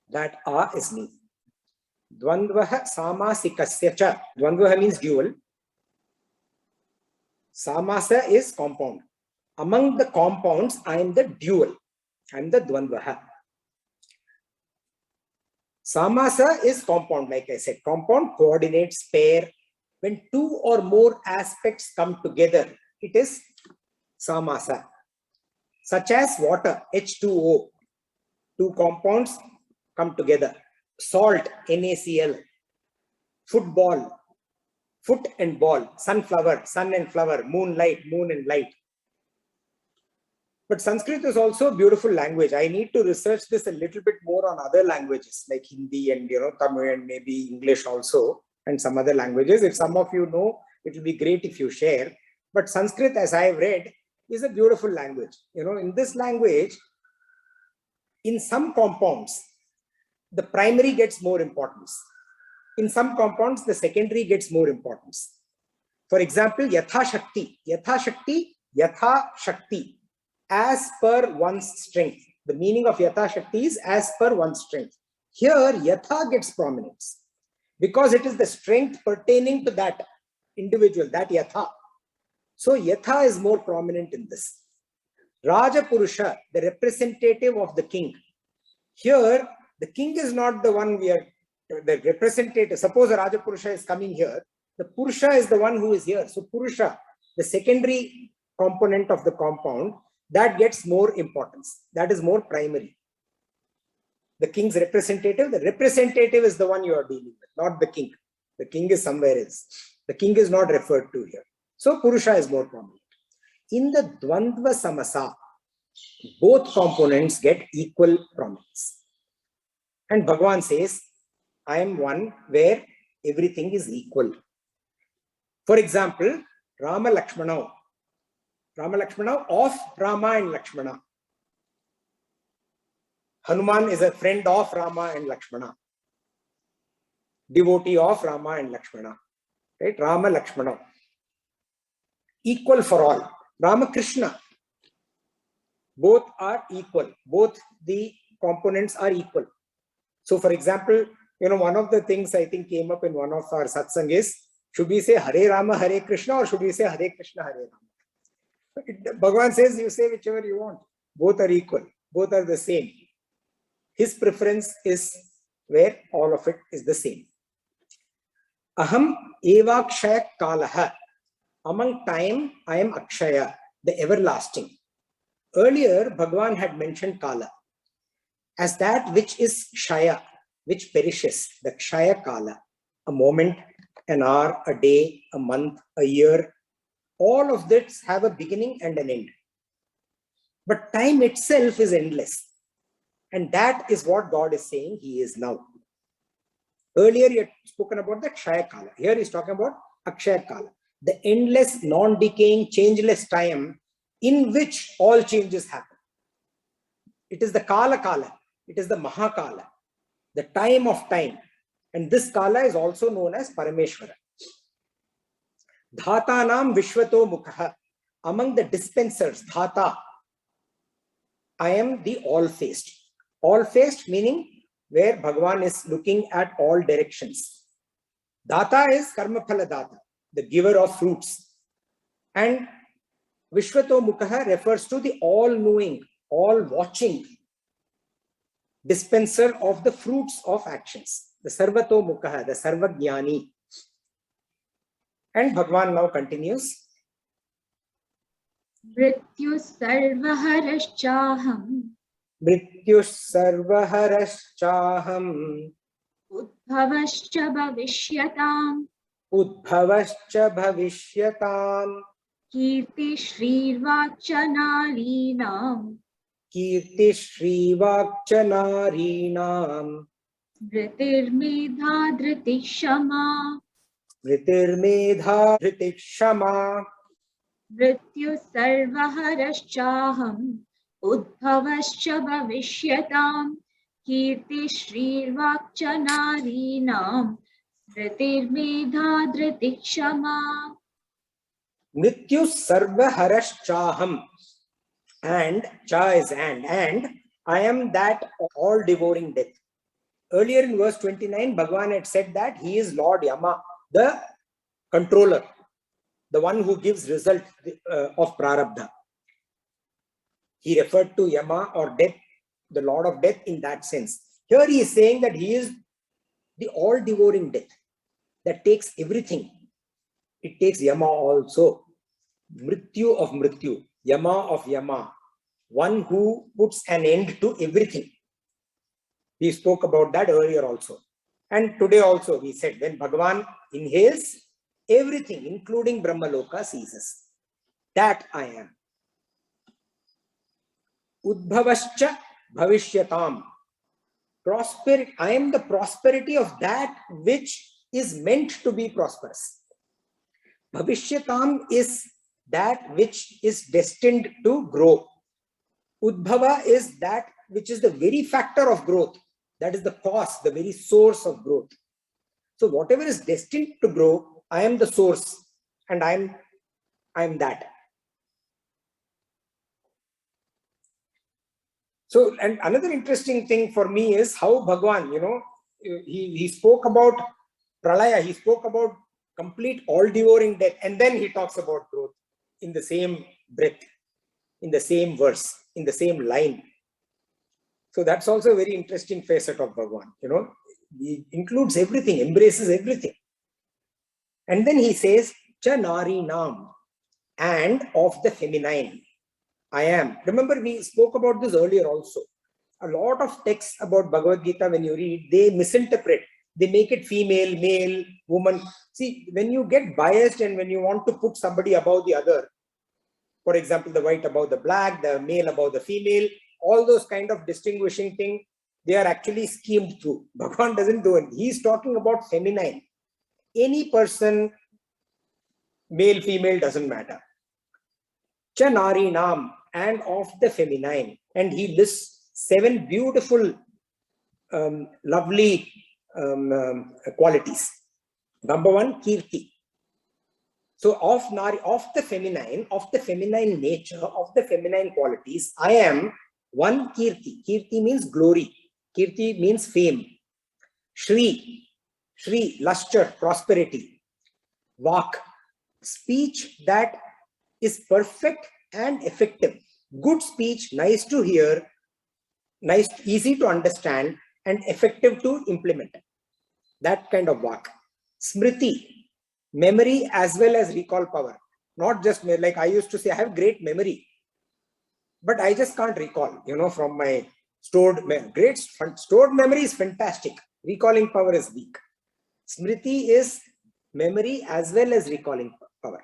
That A is me. Dvandvaha samasikasya cha. Dvandvaha means dual. Samasa is compound. Among the compounds, I am the dual. I am the Dvandvaha. Samasa is compound, like I said. Compound coordinates pair. When two or more aspects come together, it is samasa. Such as water, H2O. Two compounds come together. Salt, NaCl. Football, foot and ball. Sunflower, sun and flower. Moonlight, moon and light. But Sanskrit is also a beautiful language. I need to research this a little bit more on other languages like Hindi and Tamil and maybe English also and some other languages. If some of you know, it will be great if you share. But Sanskrit, as I have read, is a beautiful language. In this language, in some compounds, the primary gets more importance. In some compounds, the secondary gets more importance. For example, Yatha Shakti. Yatha Shakti, Yatha Shakti. As per one's strength. The meaning of Yatha Shakti is as per one's strength. Here, Yatha gets prominence because it is the strength pertaining to that individual, that Yatha. So, Yatha is more prominent in this. Raja Purusha, the representative of the king. Here, the king is not the one we are, the representative. Suppose a Raja Purusha is coming here. The Purusha is the one who is here. So, Purusha, the secondary component of the compound, that gets more importance. That is more primary. The king's representative, the representative is the one you are dealing with, not the king. The king is somewhere else. The king is not referred to here. So Purusha is more prominent. In the Dvandva Samasa, both components get equal prominence. And Bhagavan says, I am one where everything is equal. For example, Rama Lakshmana. Rama Lakshmana of Rama and Lakshmana. Hanuman is a friend of Rama and Lakshmana. Devotee of Rama and Lakshmana. Right? Rama Lakshmana. Equal for all. Rama Krishna. Both are equal. Both the components are equal. So for example, one of the things I think came up in one of our satsang is, should we say Hare Rama, Hare Krishna, or should we say Hare Krishna, Hare Rama? Bhagavan says you say whichever you want. Both are equal. Both are the same. His preference is where all of it is the same. Aham evakshaya kalaha. Among time, I am Akshaya, the everlasting. Earlier, Bhagavan had mentioned Kala as that which is Kshaya, which perishes, the Kshaya Kala. A moment, an hour, a day, a month, a year. All of this have a beginning and an end. But time itself is endless. And that is what God is saying He is now. Earlier he had spoken about the Kshaya Kala. Here he is talking about Akshaya Kala. The endless, non-decaying, changeless time in which all changes happen. It is the Kala Kala. It is the Mahakala. The time of time. And this Kala is also known as Parameshwara. Dhatanam Vishwato Mukha. Among the dispensers, Dhata, I am the all-faced. All-faced meaning where Bhagavan is looking at all directions. Data is Karmaphala Data, the giver of fruits. And Vishwato Mukha refers to the all-knowing, all-watching dispenser of the fruits of actions. The Sarvato Mukha, the Sarvajnani. And Bhagavan now continues. Mrityu sarvaharashchaham. Mrityu sarvaharashchaham. Udbhavascha bhavishyatam. Udbhavascha bhavishyatam. Kirti shrirvacha narinam. Kirti shrivacha narinam. Vritirmedha dritishama. Vritirmedha dritishama. Mrityu sarvaharashchaham. Udbhavascha bhavishyatam. Kirti shrirvacha narinam. Vritirmedha dritishama. Mrityu sarvaharashchaham. And cha is and I am that all-devouring death. Earlier in verse 29, Bhagavan had said that he is Lord Yama, the controller, the one who gives result of prarabdha. He referred to Yama or death, the Lord of death in that sense. Here he is saying that he is the all-devouring death that takes everything. It takes Yama also. Mrityu of Mrityu, Yama of Yama, one who puts an end to everything. We spoke about that earlier also. And today also we said when Bhagavan inhales, everything including Brahmaloka ceases. That I am. Udbhavascha bhavishyatam. Prosperity, I am the prosperity of that which is meant to be prosperous. Bhavishyatam is that which is destined to grow. Udbhava is that which is the very factor of growth. That is the cause, the very source of growth. So whatever is destined to grow, I am the source and I am that. So, and another interesting thing for me is how Bhagwan, he spoke about pralaya, he spoke about complete all-devouring death, and then he talks about growth in the same breath, in the same verse, in the same line. So that's also a very interesting facet of Bhagwan. He includes everything, embraces everything. And then he says, Cha Nari Nam, and of the feminine. I am. Remember, we spoke about this earlier also. A lot of texts about Bhagavad Gita, when you read, they misinterpret. They make it female, male, woman. See, when you get biased and when you want to put somebody above the other, for example, the white above the black, the male above the female, all those kind of distinguishing things, they are actually schemed through. Bhagavan doesn't do it. He's talking about feminine. Any person, male, female, doesn't matter. Cha Nari Nam, and of the feminine. And he lists 7 beautiful, lovely qualities. Number 1, Kirti. So of the feminine nature, of the feminine qualities, I am one Kirti. Kirti means glory. Kirti means fame. Shri, luster, prosperity. Vak, speech that is perfect and effective. Good speech, nice to hear, nice, easy to understand, and effective to implement. That kind of Vak. Smriti, memory as well as recall power. Not just like I used to say, I have great memory, but I just can't recall, from my stored memory. Stored memory is fantastic. Recalling power is weak. Smriti is memory as well as recalling power.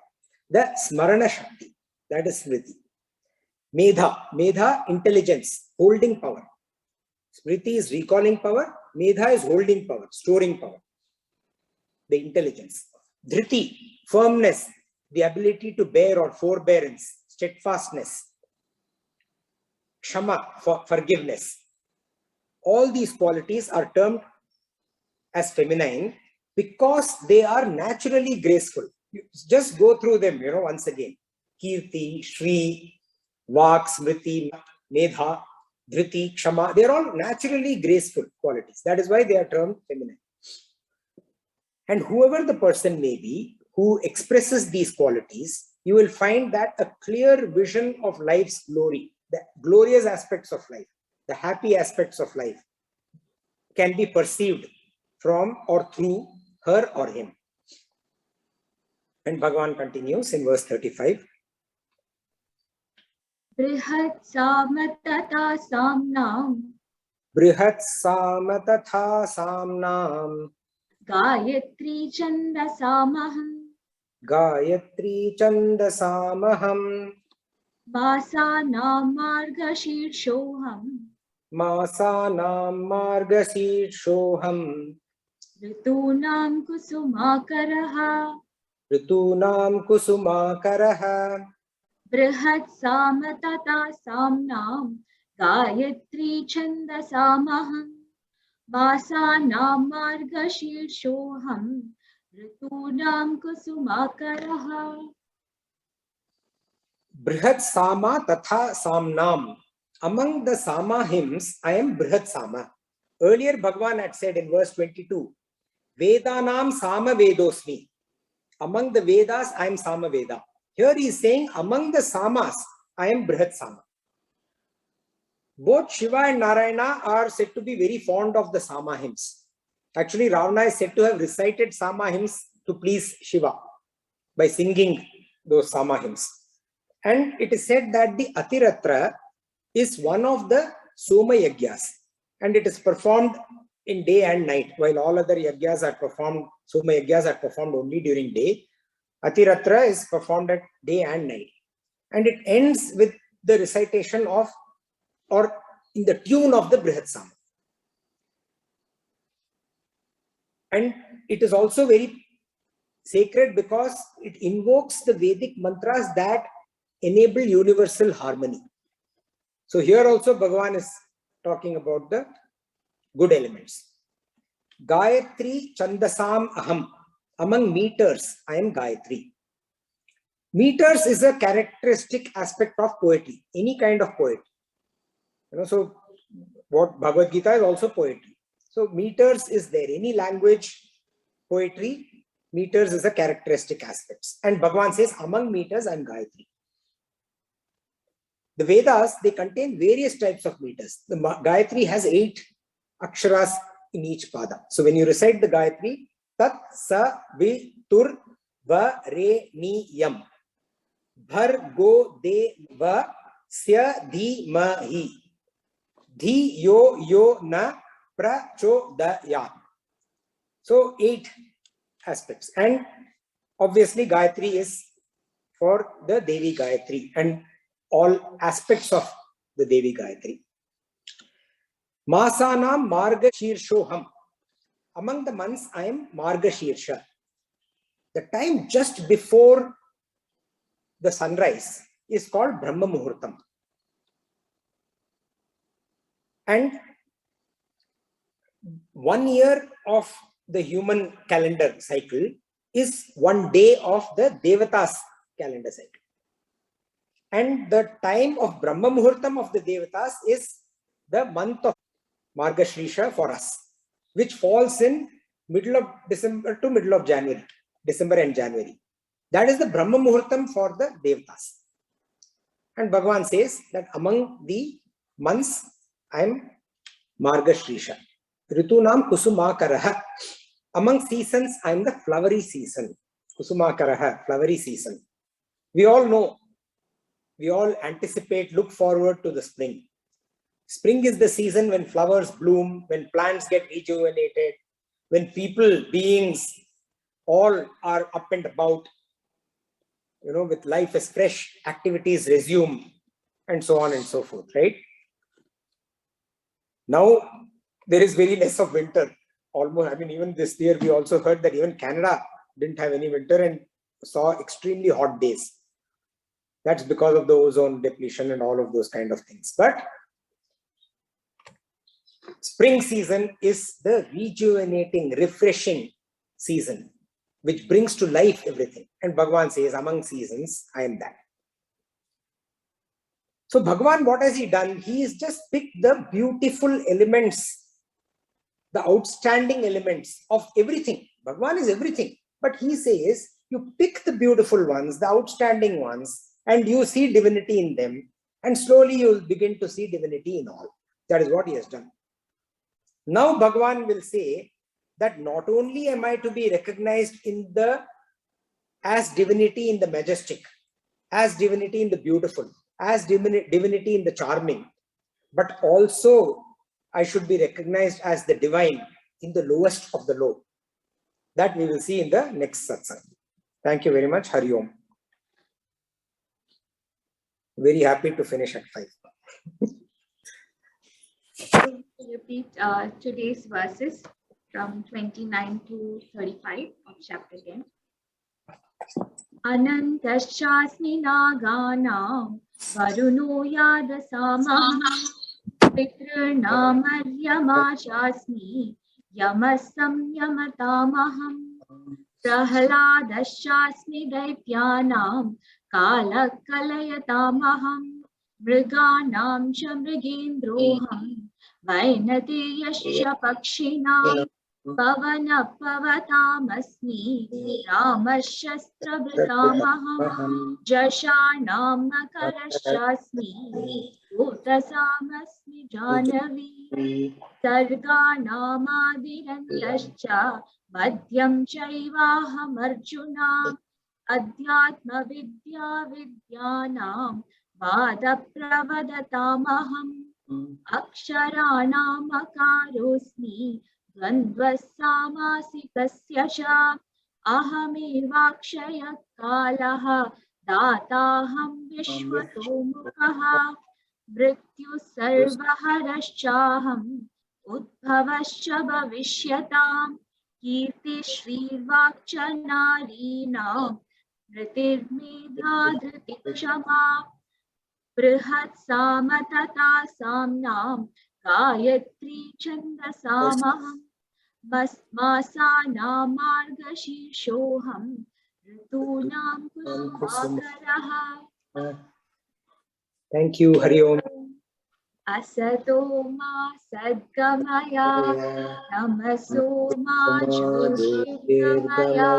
The Smarana Shakti, that is Smriti. Medha, intelligence, holding power. Smriti is recalling power. Medha is holding power, storing power. The intelligence. Dhriti, firmness, the ability to bear or forbearance, steadfastness. Kshama, forgiveness. All these qualities are termed as feminine because they are naturally graceful. You just go through them, once again. Kirti, Shri, Vak, Smriti, Medha, Dhriti, Kshama. They are all naturally graceful qualities. That is why they are termed feminine. And whoever the person may be who expresses these qualities, you will find that a clear vision of life's glory, the glorious aspects of life, the happy aspects of life can be perceived from or through her or him. And Bhagavan continues in verse 35. Brihat samatata samnam. Brihat samatata samnam. Gayatri chandasamaham. Gayatri chandasamaham. Masanam margashirshoham. Masanam margashirshoham. Ritunam kusumakaraha. Ritunam kusumakaraha. Brihat samatata samnam. Gayatri chandasamaham. Masanam margashirshoham. Ritunam kusumakaraha. Brihat Sama Tatha Samnam. Among the Sama hymns, I am Brihat Sama. Earlier, Bhagavan had said in verse 22, Vedanam Sama Vedosmi. Among the Vedas, I am Sama Veda. Here he is saying, among the Samas, I am Brihat Sama. Both Shiva and Narayana are said to be very fond of the Sama hymns. Actually, Ravana is said to have recited Sama hymns to please Shiva by singing those Sama hymns. And it is said that the Atiratra is one of the Soma Yagyas, and it is performed in day and night, while all other Yagyas are performed, Soma Yagyas are performed only during day. Atiratra is performed at day and night. And it ends with the recitation of, or in the tune of the Brihat Sama. And it is also very sacred because it invokes the Vedic mantras that enable universal harmony. So here also Bhagavan is talking about the good elements. Gayatri Chandasam Aham. Among meters, I am Gayatri. Meters is a characteristic aspect of poetry, any kind of poetry. So what Bhagavad Gita is also poetry. So meters is there, any language, poetry, meters is a characteristic aspect. And Bhagavan says, among meters, I am Gayatri. The Vedas, they contain various types of meters. The Gayatri has 8 aksharas in each pada. So when you recite the Gayatri, Tat, Sa, Vi, Tur, Va, Re, Ni, Yam. Bhar, Go, De, Va, Sya, Di, Ma, Hi. Dhi, Yo, Yo, Na, Pra, Cho, Da, Ya. So 8 aspects. And obviously Gayatri is for the Devi Gayatri and all aspects of the Devi Gayatri. Masanam Marga Shirshoham. Among the months, I am Marga Shirsha. The time just before the sunrise is called Brahma Muhurtam. And 1 year of the human calendar cycle is 1 day of the Devatas calendar cycle. And the time of Brahma Muhurtam of the Devatas is the month of Margashrisha for us, which falls in middle of December to middle of January, December and January. That is the Brahma Muhurtam for the Devatas. And Bhagavan says that among the months, I am Margashrisha. Ritunam Kusumakaraha. Among seasons, I am the flowery season. Kusumakaraha, flowery season. We all know, we all anticipate, look forward to the spring. Spring is the season when flowers bloom, when plants get rejuvenated, when people, beings, all are up and about, with life as fresh, activities resume, and so on and so forth, right? Now, there is very less of winter. Almost, even this year, we also heard that even Canada didn't have any winter and saw extremely hot days. That's because of the ozone depletion and all of those kind of things. But spring season is the rejuvenating, refreshing season, which brings to life everything. And Bhagavan says, among seasons, I am that. So Bhagavan, what has he done? He has just picked the beautiful elements, the outstanding elements of everything. Bhagavan is everything. But he says, you pick the beautiful ones, the outstanding ones, and you see divinity in them. And slowly you will begin to see divinity in all. That is what he has done. Now Bhagavan will say that not only am I to be recognized in as divinity in the majestic, as divinity in the beautiful, as divinity in the charming, but also I should be recognized as the divine in the lowest of the low. That we will see in the next satsang. Thank you very much. Hari Om. Very happy to finish at 5. Repeat today's verses from 29 to 35 of chapter 10. Anantasyasmi naganam varuno yadasamah pitrnamaryamasasmi yamasam yamatamaham prahladasasmi daityanam kalakalayatamaham mriganam cha mrigendroham vainatiyasya pakshinam pavanappavatamasmi ramashastrabhritamaham jashanam makarashasmi utasamasmi Janavi Sarganamadirantashcha Madhyam Chaivaham Arjuna Adhyatma Vidya Vidyanam Vada Pravadatamaham Aksharanam Akarosmi Dvandvasamasika Sha Ahamevakshaya Kalaha Dataham Vishwatomukaha Mrityu Sarvaharashchaham Udbhavascha Bhavisyatam Kirti Shrirvakcha Narina Mritirmedha Dhritikshama Brihat Samatata Samnam Gayatri Chandasamaham Masana Margashishoham Ritunam Kusumagaraha. Thank you. Hari Om. Asato ma sadgamaya Tamaso ma jyotirgamaya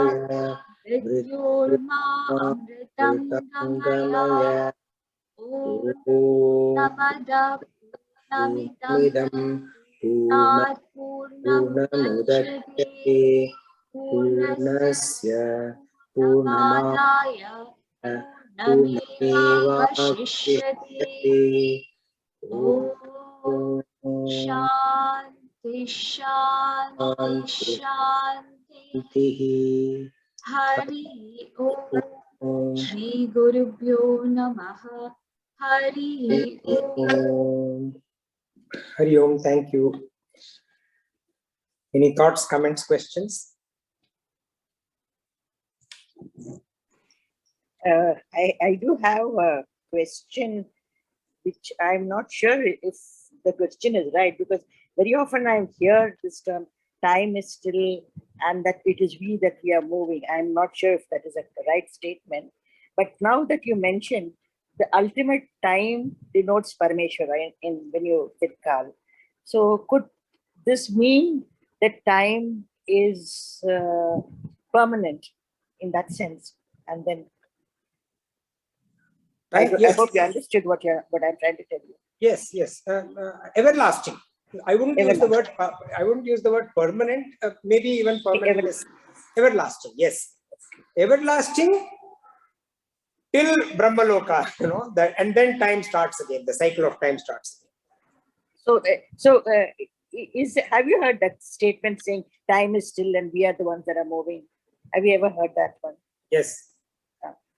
Mrityorma amritam gamaya Om Namada Purnamidam Purnat Purnamudachyate Purnasya Purnamadaya Purnamevavashishyate Om Shanti Shanti Shanti Hari Om Shri Gurubhyo Namaha Hari Om. Hari Om. Thank you. Any thoughts, comments, questions? I do have a question, which I'm not sure if the question is right, because very often I hear this term, time is still, and that it is we that we are moving. I'm not sure if that is a right statement. But now that you mentioned, the ultimate time denotes Parameshwara in when you did Kal. So could this mean that time is permanent in that sense? And then I hope you understood what I'm trying to tell you. Yes, yes. Everlasting. I wouldn't use the word. I wouldn't use the word permanent. Maybe even permanent is everlasting. Yes, everlasting till Brahmaloka. You know that, and then time starts again. The cycle of time starts again. Have you heard that statement saying time is still and we are the ones that are moving? Have you ever heard that one? Yes.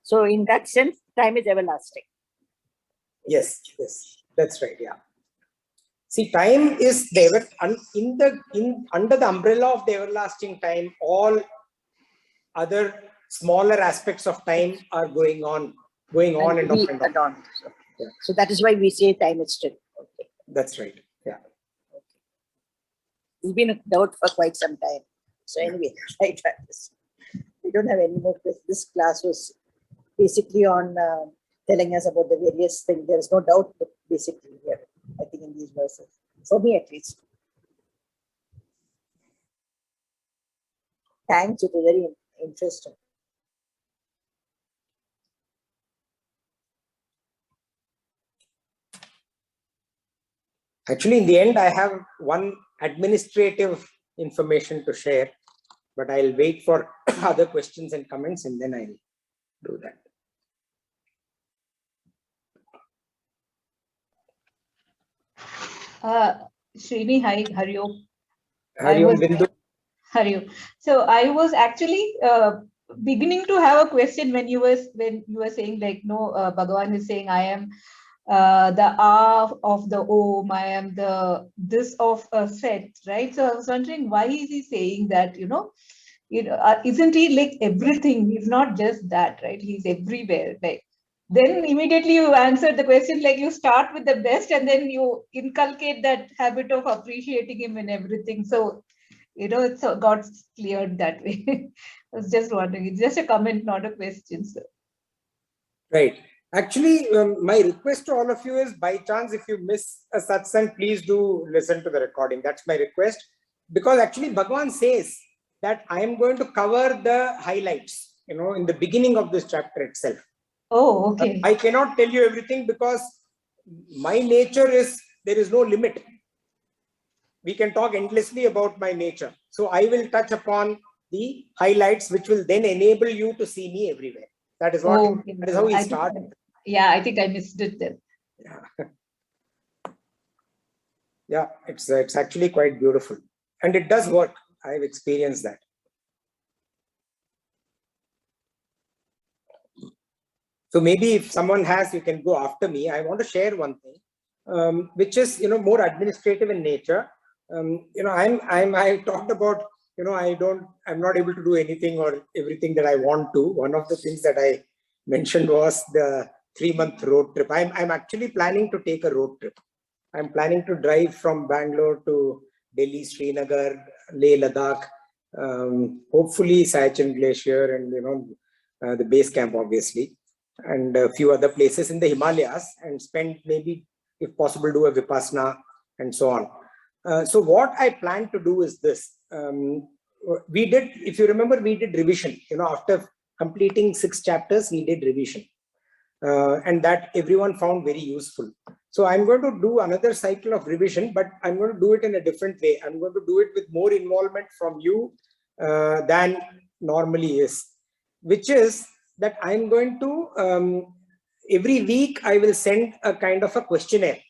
So in that sense, time is everlasting. Yes, yes, that's right. Yeah. See, time is the under the umbrella of the everlasting time. All other smaller aspects of time are going on and on. So that is why we say time is still. Okay. That's right. Yeah. Okay. It's been a doubt for quite some time. So anyway, I tried this. We don't have any more questions. This class was basically on telling us about the various things. There is no doubt, but basically here, I think in these verses, for me at least. Thanks, it was very interesting. Actually, in the end, I have one administrative information to share, but I'll wait for other questions and comments and then I'll do that. Srini, hi, Hari Om. Hari Om, Bindu. Hari Om. So I was actually beginning to have a question when you were saying like, no, Bhagavan is saying, I am the A of the Om, I am the this of a set, right? So I was wondering, why is he saying that, isn't he like everything? He's not just that, right? He's everywhere. Like, then immediately you answered the question, like you start with the best and then you inculcate that habit of appreciating him in everything. So, it's got cleared that way. I was just wondering, it's just a comment, not a question, sir. Right. Actually, my request to all of you is, by chance, if you miss a satsang, please do listen to the recording. That's my request. Because actually, Bhagavan says that I am going to cover the highlights, in the beginning of this chapter itself. Oh, okay. I cannot tell you everything because my nature is there is no limit. We can talk endlessly about my nature. So I will touch upon the highlights, which will then enable you to see me everywhere. That is what, Oh, okay. that is how we I think- start. Yeah, I think I missed it then. Yeah. Yeah, it's actually quite beautiful. And it does work. I've experienced that. So maybe if someone has, you can go after me. I want to share one thing, which is, more administrative in nature. I talked about, I'm not able to do anything or everything that I want to. One of the things that I mentioned was the 3-month road trip. I'm actually planning to take a road trip. I'm planning to drive from Bangalore to Delhi, Srinagar, Leh, Ladakh, hopefully Siachen Glacier and, the base camp, obviously, and a few other places in the Himalayas, and spend maybe, if possible, do a Vipassana and so on. So what I plan to do is this. We did, if you remember, we did revision. After completing 6 chapters, we did revision. And that everyone found very useful. So I'm going to do another cycle of revision, but I'm going to do it in a different way. I'm going to do it with more involvement from you than normally is, which is that I'm going to, every week, I will send a kind of a questionnaire,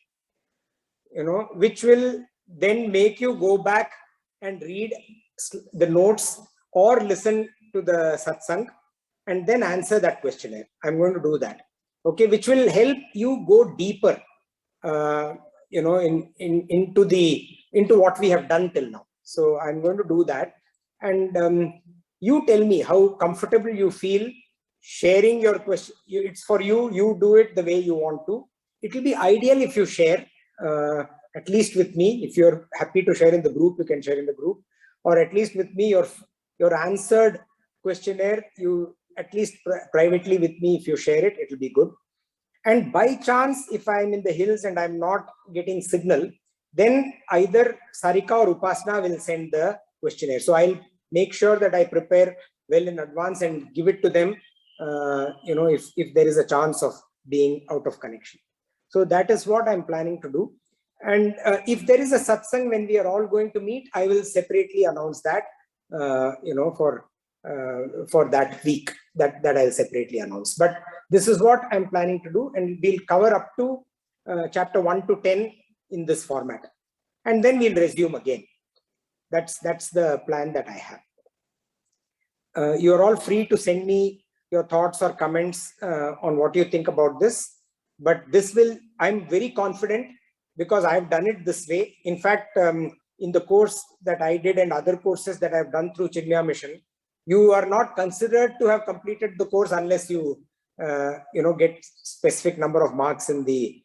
which will then make you go back and read the notes or listen to the satsang and then answer that questionnaire. I'm going to do that. Okay, which will help you go deeper, into what we have done till now. So I'm going to do that, and you tell me how comfortable you feel sharing your question. It's for you. You do it the way you want to. It will be ideal if you share, at least with me. If you're happy to share in the group, you can share in the group, or at least with me your answered questionnaire. You at least privately with me, if you share it, it will be good. And by chance, if I'm in the hills and I'm not getting signal, then either Sarika or Upasana will send the questionnaire. So I'll make sure that I prepare well in advance and give it to them, if there is a chance of being out of connection. So that is what I'm planning to do. And if there is a satsang when we are all going to meet, I will separately announce that, for that week, that I'll separately announce. But this is what I'm planning to do, and we'll cover up to chapter 1 to 10 in this format, and then we'll resume again. That's the plan that I have. You're all free to send me your thoughts or comments on what you think about this, but I'm very confident because I've done it this way. In fact, in the course that I did and other courses that I've done through Chinmaya Mission, you are not considered to have completed the course unless you get specific number of marks in the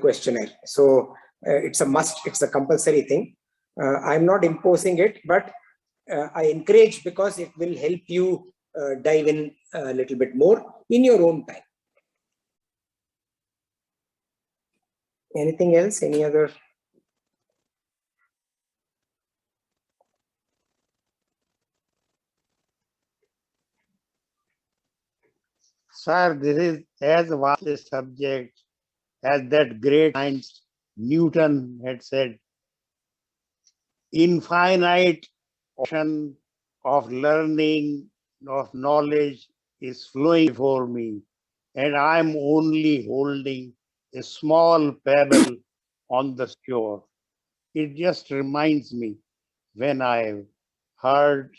questionnaire. So it's a must, it's a compulsory thing. I'm not imposing it, but I encourage, because it will help you dive in a little bit more in your own time. Anything else? Any other? Sir, this is as vast a subject as that great scientist Newton had said. Infinite ocean of learning, of knowledge is flowing before me, and I'm only holding a small pebble on the shore. It just reminds me when I heard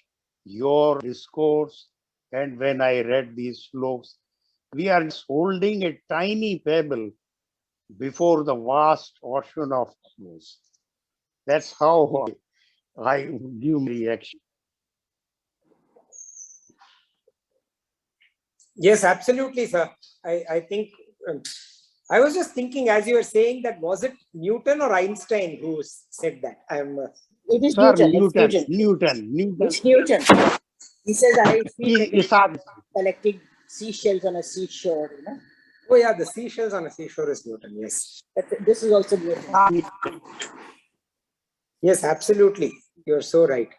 your discourse and when I read these slokas, we are just holding a tiny pebble before the vast ocean of cosmos. That's how I give reaction. Yes, absolutely, sir. I think I was just thinking as you were saying that, was it Newton or Einstein who said that? It is Sir, Newton. It's Newton. It's Newton. He says, I feel like He saw collecting seashells on a seashore, Oh yeah, the seashells on a seashore is Newton. Yes. But this is also Newton. Yes, absolutely. You're so right.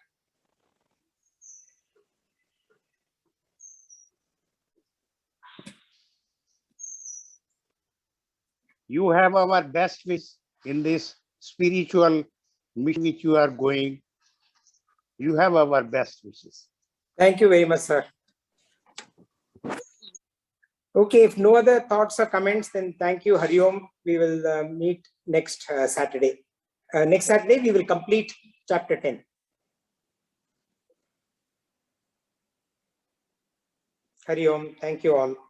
you have our best wish in this spiritual mission which you are going. You have our best wishes. Thank you very much, sir. Okay, if no other thoughts or comments, then thank you, Hari Om. We will meet next Saturday. Next Saturday, we will complete chapter 10. Hari Om. Thank you all.